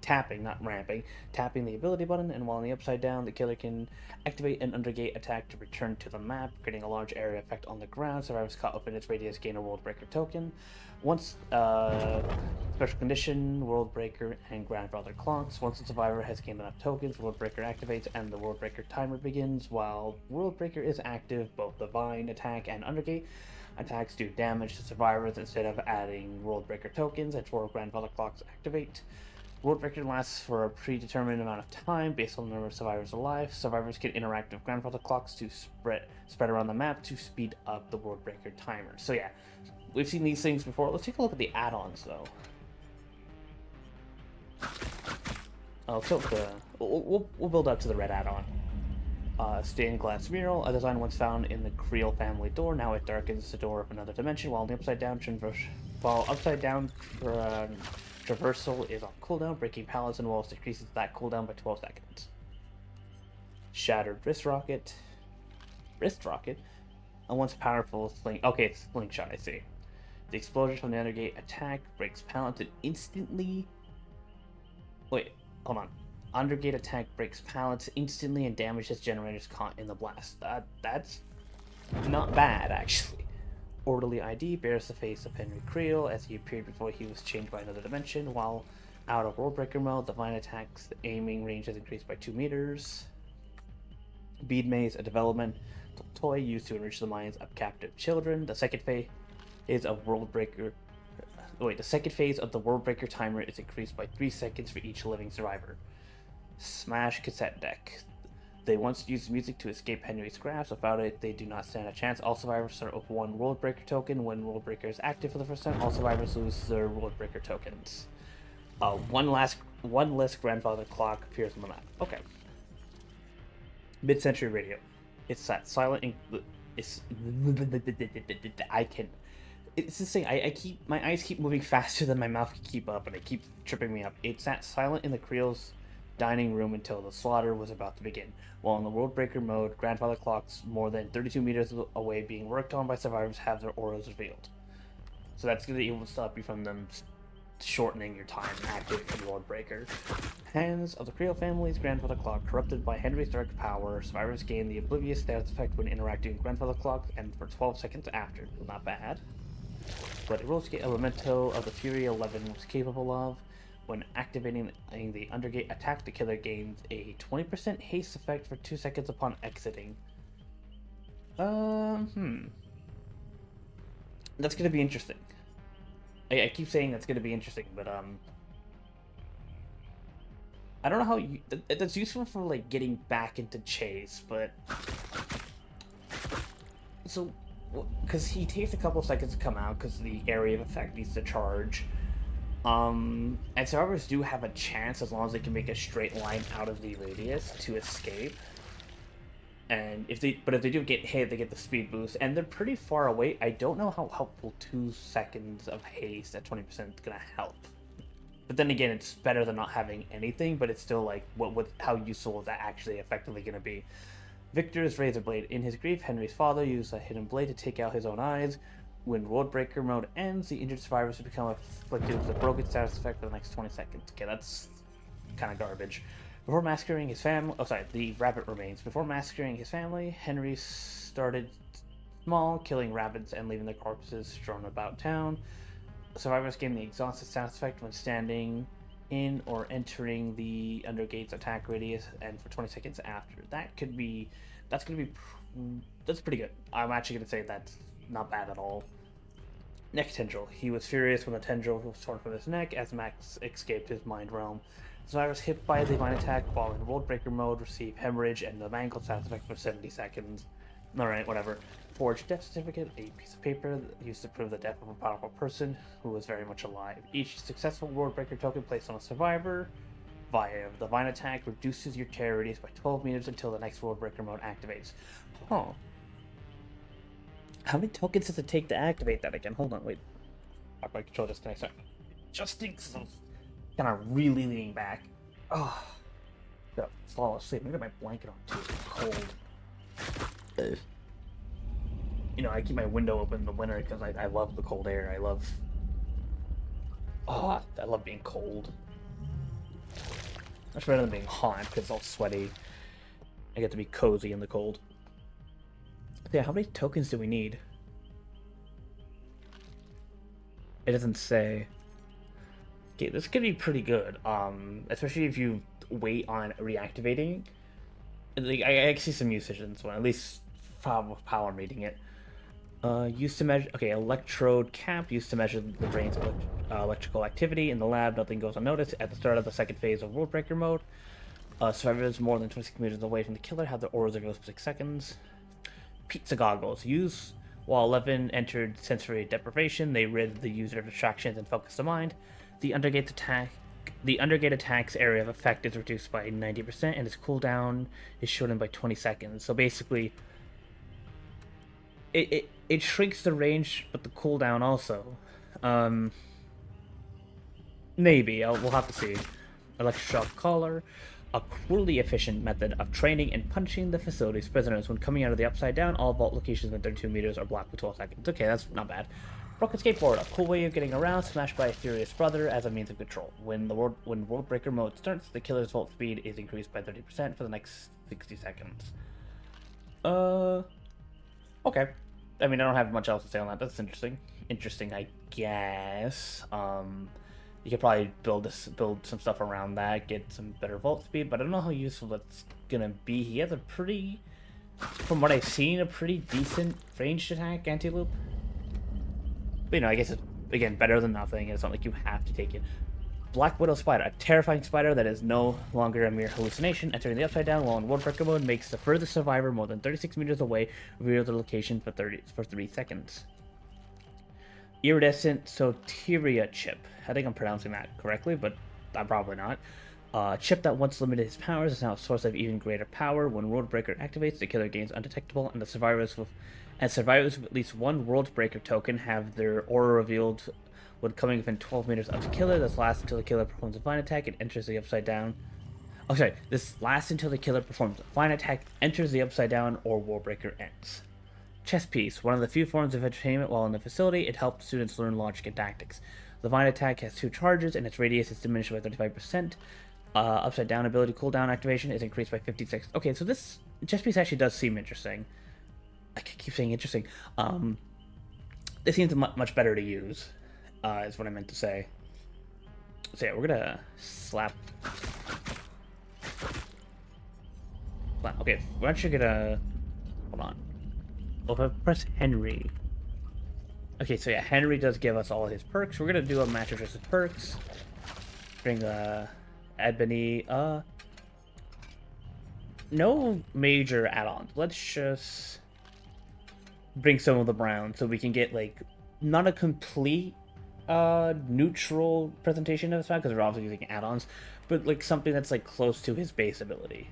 tapping, not ramping, tapping the ability button, and while in the upside down, the killer can activate an undergate attack to return to the map, creating a large area effect on the ground. Survivors caught within its radius gain a world breaker token. Once special condition, world breaker, and grandfather clocks. Once the survivor has gained enough tokens, world breaker activates and the world breaker timer begins. While world breaker is active, both the vine attack and undergate attacks do damage to survivors instead of adding world breaker tokens until grandfather clocks activate. World breaker lasts for a predetermined amount of time based on the number of survivors alive. Survivors can interact with grandfather clocks to spread around the map to speed up the world breaker timer. So yeah, we've seen these things before. Let's take a look at the add-ons though. We'll build up to the red add-on. Stained glass mural, a design once found in the Creel family door. Now it darkens the door of another dimension, while the upside down traversal is on cooldown. Breaking pallets and walls decreases that cooldown by 12 seconds. Shattered wrist rocket, a once powerful it's slingshot. I see. The explosion from the undergate attack breaks pallets and instantly. Wait, hold on. Undergate attack breaks pallets instantly and damages generators caught in the blast. That's not bad, actually. Orderly ID bears the face of Henry Creel as he appeared before he was changed by another dimension. While out of world breaker mode, the vine attacks the aiming range has increased by 2 meters. Bead maze, a development toy used to enrich the minds of captive children. The second phase of world breaker. The second phase of the world breaker timer is increased by 3 seconds for each living survivor. Smash cassette deck. They once used music to escape Henry's grasp. Without it, they do not stand a chance. All survivors start with 1 world breaker token. When world breaker is active for the first time, all survivors lose their world breaker tokens. One less grandfather clock appears on the map. Okay. Mid-century radio. It's that silent. It's this thing. My eyes keep moving faster than my mouth can keep up, and it keeps tripping me up. It sat silent in the Creel's dining room until the slaughter was about to begin. While in the world breaker mode, grandfather clocks more than 32 meters away being worked on by survivors have their auras revealed. So that's going to be able to stop you from them shortening your time activating world breaker. Hands of the Creel family's grandfather clock corrupted by Henry's dark power. Survivors gain the oblivious status effect when interacting with grandfather clock and for 12 seconds after. Not bad. But a memento of the Fury 11 was capable of. When activating the undergate attack, the killer gains a 20% haste effect for 2 seconds upon exiting. That's gonna be interesting. I keep saying that's gonna be interesting, but I don't know how that's useful for like getting back into chase, but so because he takes a couple seconds to come out because the area of effect needs to charge. And survivors do have a chance as long as they can make a straight line out of the radius to escape. And if they do get hit, they get the speed boost, and they're pretty far away. I don't know how helpful 2 seconds of haste at 20% is gonna help. But then again, it's better than not having anything. But it's still like, how useful is that actually effectively gonna be? Victor's razor blade. In his grief, Henry's father used a hidden blade to take out his own eyes. When world breaker mode ends, the injured survivors will become afflicted with a broken status effect for the next 20 seconds. Okay, that's kind of garbage. Before massacring his family, the rabbit remains. Before massacring his family, Henry started small, killing rabbits and leaving their corpses strewn about town. Survivors gain the exhausted sound effect when standing in or entering the undergate's attack radius, and for 20 seconds after. That's gonna be, that's pretty good. I'm actually gonna say that's not bad at all. Neck tendril. He was furious when the tendril was torn from his neck as Max escaped his mind realm. Survivors hit by the divine attack while in world breaker mode receive hemorrhage and the mangled sound effect for 70 seconds. Alright, whatever. Forged death certificate, a piece of paper used to prove the death of a powerful person who was very much alive. Each successful world breaker token placed on a survivor via the divine attack reduces your terror radius by 12 meters until the next world breaker mode activates. Huh. How many tokens does it take to activate that again? Hold on, wait. My control disconnects. Adjusting because I'm kind of really leaning back. Oh, gotta fall asleep. I'm gonna get my blanket on too. It's cold. You know, I keep my window open in the winter because I love the cold air. I love being cold. Much better than being hot because it's all sweaty. I get to be cozy in the cold. Yeah, how many tokens do we need? It doesn't say. Okay, this could be pretty good. Especially if you wait on reactivating. Like, I see some usage in this one, at least how I'm reading it. Used to measure. Okay, electrode cap used to measure the brain's electrical activity in the lab. Nothing goes unnoticed at the start of the second phase of World Breaker mode. Survivors more than 26 meters away from the killer have their auras available for 6 seconds. Pizza goggles. Use while 11 entered sensory deprivation. They rid the user of distractions and focus the mind. The undergate attack's area of effect is reduced by 90%, and its cooldown is shortened by 20 seconds. So basically, it shrinks the range, but the cooldown also. Maybe we'll have to see. Electroshock collar. A cruelly efficient method of training and punishing the facility's prisoners. When coming out of the upside down, all vault locations within 32 meters are blocked for 12 seconds. Okay, that's not bad. Broken skateboard, a cool way of getting around, smashed by a furious brother as a means of control. When World Breaker mode starts, the killer's vault speed is increased by 30% for the next 60 seconds. Okay. I mean, I don't have much else to say on that. That's interesting. Interesting, I guess. You could probably build some stuff around that, get some better vault speed, but I don't know how useful that's gonna be. He has a pretty, from what I've seen, a pretty decent ranged attack anti-loop. But, you know, I guess it's, again, better than nothing, and it's not like you have to take it. Black Widow Spider, a terrifying spider that is no longer a mere hallucination. Entering the upside down while in World Breaker mode makes the furthest survivor more than 36 meters away reveal the location for 3 seconds. Iridescent Soteria chip. I think I'm pronouncing that correctly, but I'm probably not. Chip that once limited his powers is now a source of even greater power. When World Breaker activates, the killer gains undetectable, and survivors with at least one World Breaker token have their aura revealed when coming within 12 meters of the killer. This lasts until the killer performs a vine attack and enters the upside down. Oh, sorry. This lasts until the killer performs a vine attack, enters the upside down, or World Breaker ends. Chess piece, one of the few forms of entertainment while in the facility. It helps students learn logic and tactics. The vine attack has 2 charges, and its radius is diminished by 35%. Upside down ability cooldown activation is increased by 56. Okay, so this chess piece actually does seem interesting. I keep saying interesting. This seems much better to use, is what I meant to say. So yeah, we're gonna slap. Okay, we're actually gonna, hold on. We'll press Henry. Okay, so yeah, Henry does give us all his perks. We're gonna do a match of just his perks. Bring Ebony. No major add-ons. Let's just bring some of the brown so we can get like not a complete neutral presentation of his because we're obviously using add-ons, but like something that's like close to his base ability.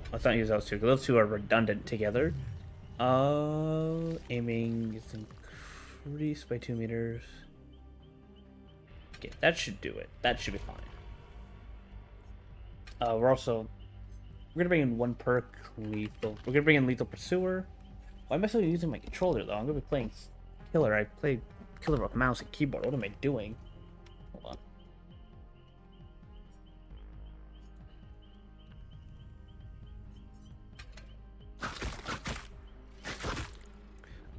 Let's not use those two, because those two are redundant together. Aiming is increased by 2 meters. Okay, that should do it. That should be fine. We're gonna bring in one perk, lethal. We're gonna bring in Lethal Pursuer. Why am I still using my controller though? I'm gonna be playing Killer. I play Killer with mouse and keyboard. What am I doing? Hold on.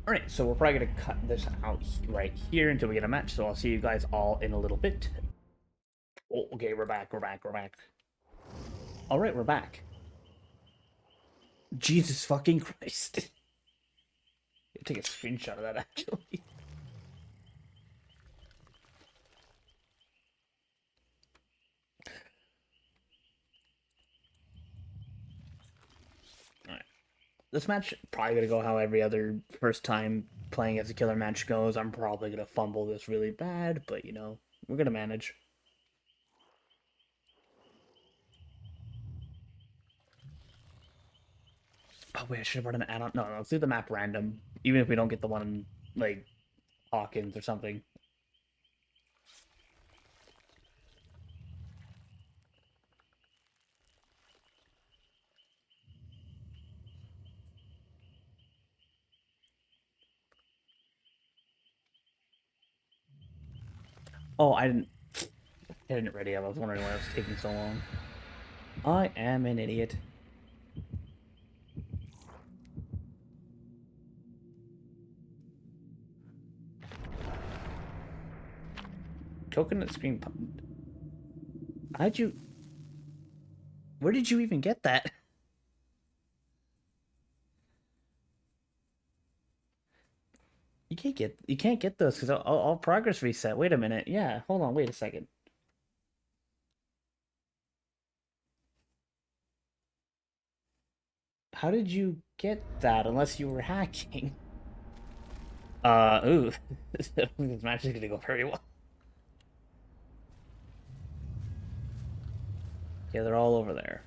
Alright, so we're probably gonna cut this out right here until we get a match, so I'll see you guys all in a little bit. Oh, okay, we're back. Alright, we're back. Jesus fucking Christ. Take a screenshot of that, actually. Alright. This match probably gonna go how every other first time playing as a killer match goes. I'm probably gonna fumble this really bad, but you know, we're gonna manage. Oh wait, I should have brought an add-on. No, let's do the map random. Even if we don't get the one like Hawkins or something. Oh, I didn't get it ready. I was wondering why it was taking so long. I am an idiot. Coconut screen. How'd you? Where did you even get that? You can't get those because I'll progress reset. Wait a minute. Yeah, hold on. Wait a second. How did you get that unless you were hacking? Ooh, this match is gonna go very well. Yeah, they're all over there.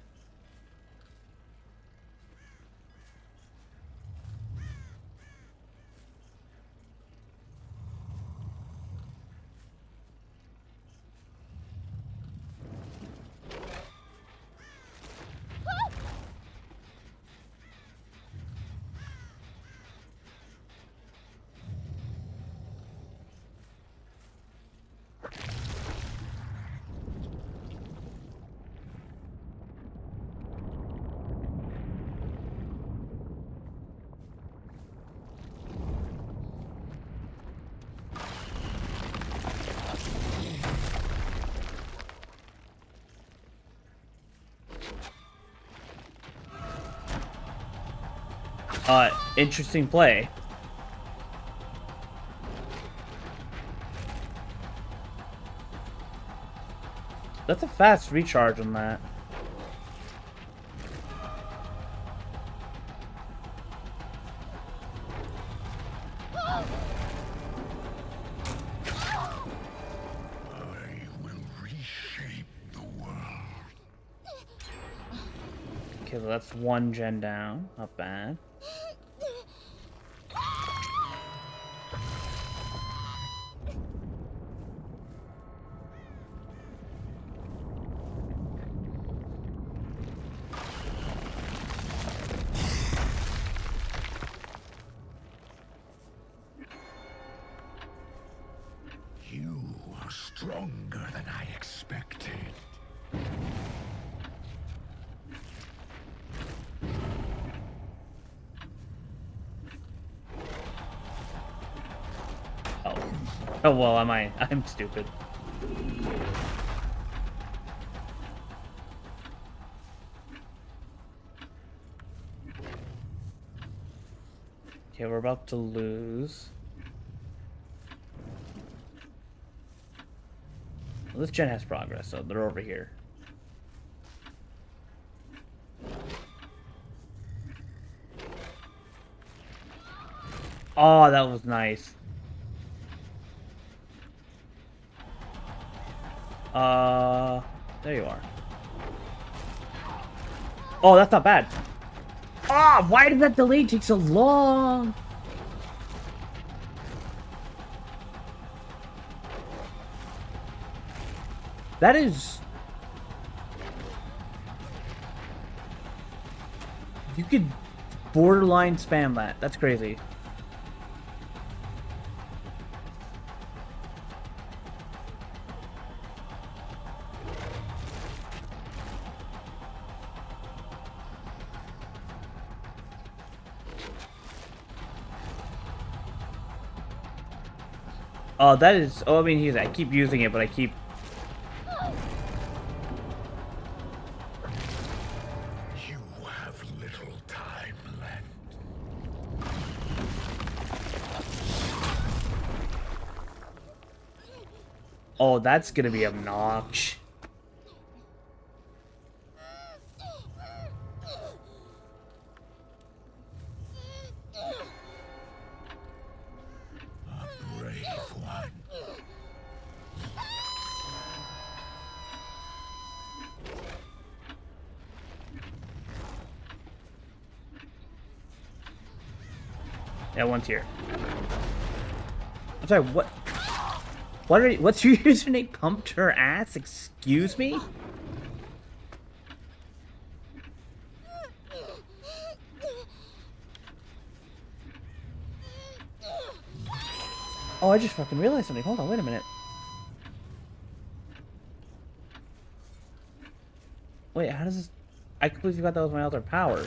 Interesting play. That's a fast recharge on that. I will reshape the world. Okay, well that's one gen down. Not bad. You are stronger than I expected. Oh. Oh well, I'm stupid. Okay, we're about to lose. Well, this gen has progress, so they're over here. Oh, that was nice. There you are. Oh, that's not bad. Ah, why did that delay take so long? That is... You could borderline spam that. That's crazy. Oh, that is... Oh, I mean, I keep using it, but I keep... You have little time left. Oh, that's gonna be obnoxious. A brave one. Yeah, one's here. I'm sorry, what? What's your username? Pumped her ass? Excuse me? Oh, I just fucking realized something. Hold on, wait a minute. Wait, how does this... I completely forgot that was my other power.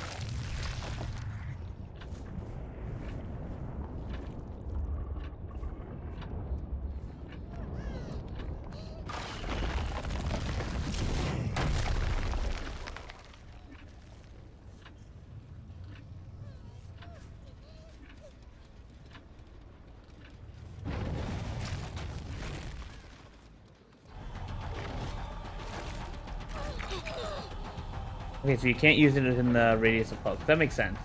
Okay, so you can't use it in the radius of poke. That makes sense.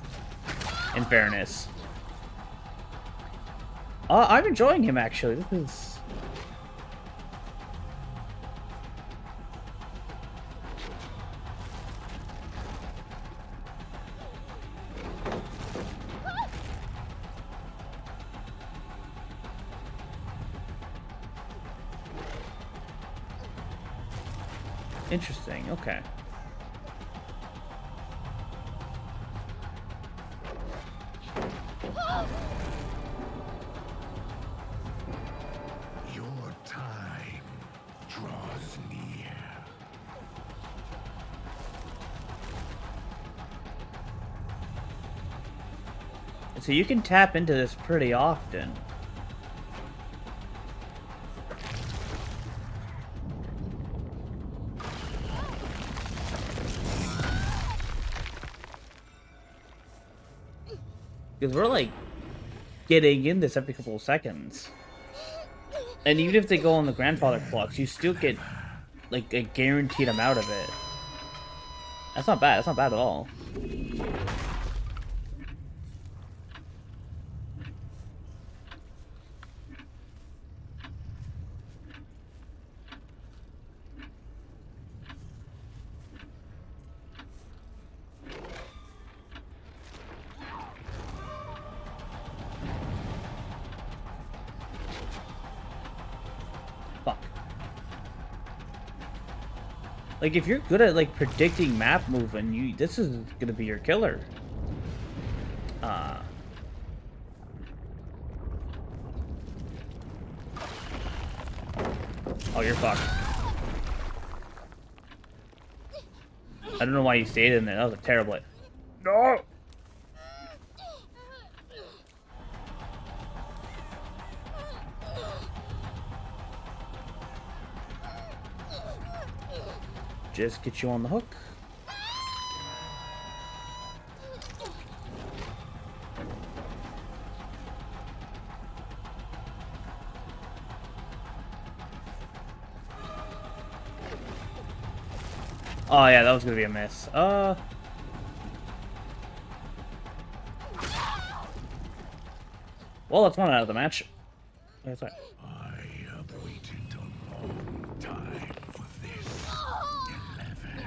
In fairness. I'm enjoying him, actually. This is... interesting, okay. Your time draws near. So you can tap into this pretty often. Because we're like getting in this every couple of seconds. And even if they go on the grandfather clocks, you still get like a guaranteed amount of it. That's not bad. That's not bad at all. Fuck. Like, if you're good at, like, predicting map movement, this is gonna be your killer. Oh, you're fucked. I don't know why you stayed in there. That was a terrible... No! Just get you on the hook. Oh yeah, that was gonna be a miss. Well, that's one out of the match. That's right. I have waited a long time for this. 11.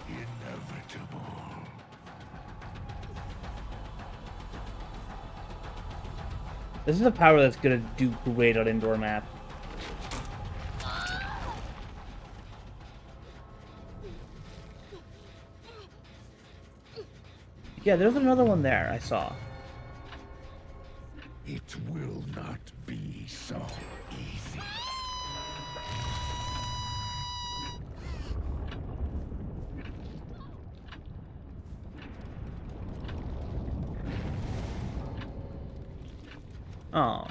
Inevitable. This is a power that's gonna do great on indoor map. Yeah, there's another one there I saw. It will not be so easy. Oh.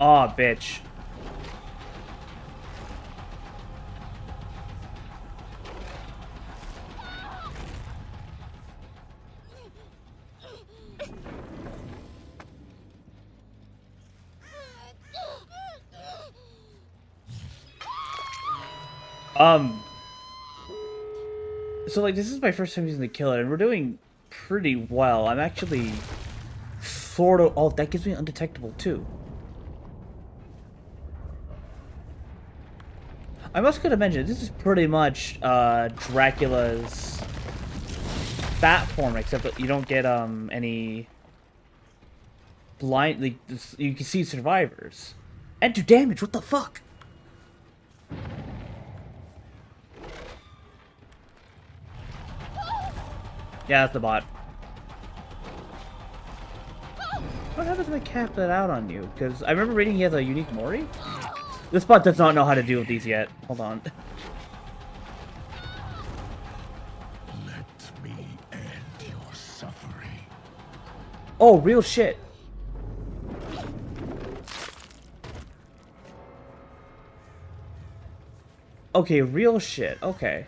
Oh, bitch. So, like, this is my first time using the killer, and we're doing pretty well. I'm actually sort of... Oh, that gives me undetectable, too. I must could have mentioned, this is pretty much, Dracula's bat form, except that you don't get, any... blind... Like, you can see survivors. And do damage, what the fuck? Yeah, that's the bot. What happens if I cap that out on you? Because I remember reading he has a unique Mori? This bot does not know how to deal with these yet. Hold on. Let me end your suffering. Oh, real shit. Okay, real shit. Okay.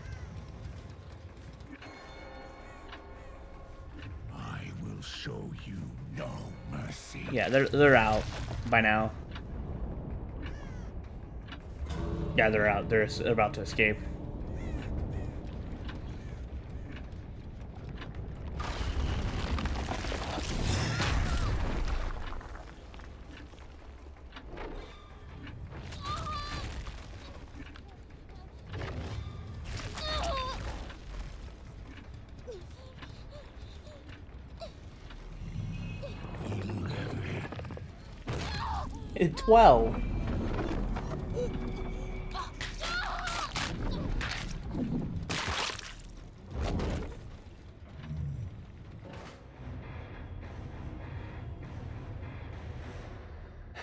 I will show you no mercy. Yeah, they're out by now. Yeah, they're out. They're about to escape. It's 12.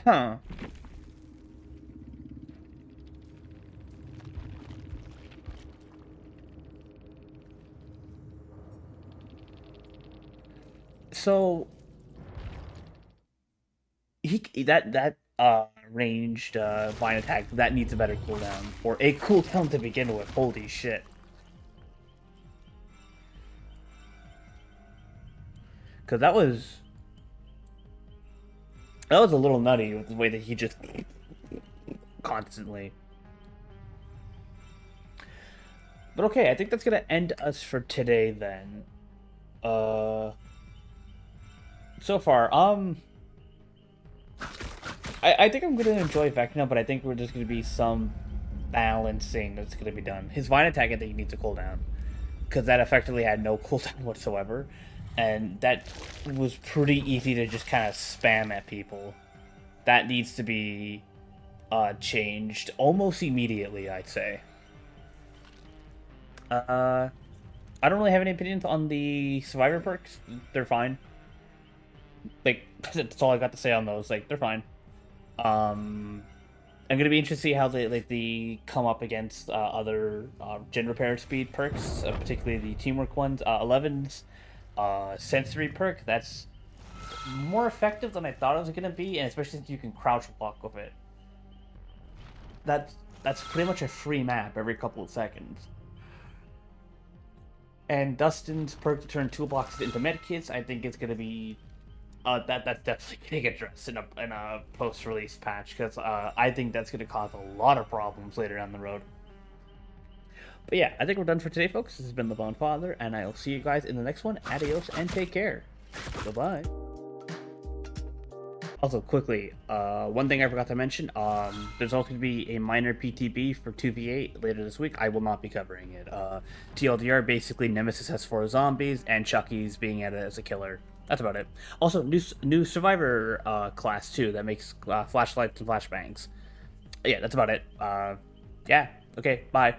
Huh. So that ranged vine attack that needs a better cooldown, or a cooldown to begin with. Holy shit! Because that was a little nutty with the way that he just constantly. But okay, I think that's gonna end us for today then. So far, I think I'm gonna enjoy Vecna, but I think we're just gonna be some balancing that's gonna be done. His vine attack, I think, needs a cooldown because that effectively had no cooldown whatsoever, and that was pretty easy to just kind of spam at people. That needs to be changed almost immediately, I'd say. I don't really have any opinions on the survivor perks. They're fine. Like, that's all I got to say on those. Like, they're fine. I'm gonna be interested to see how they come up against other gen repair speed perks, particularly the teamwork ones. 11's sensory perk. That's more effective than I thought it was gonna be, and especially since you can crouch block with it. That's pretty much a free map every couple of seconds. And Dustin's perk to turn toolboxes into medkits, I think it's gonna be that's definitely gonna get addressed in a post-release patch, because I think that's gonna cause a lot of problems later down the road. But yeah, I think we're done for today, folks. This has been the Bone Father, and I'll see you guys in the next one. Adios and take care. Goodbye. Also, quickly, one thing I forgot to mention, there's also going to be a minor PTB for 2v8 later this week. I will not be covering it. TLDR, basically Nemesis has 4 zombies, and Chucky's being added as a killer. That's about it. Also, new Survivor class, too, that makes flashlights and flashbangs. Yeah, that's about it. Yeah, okay, bye.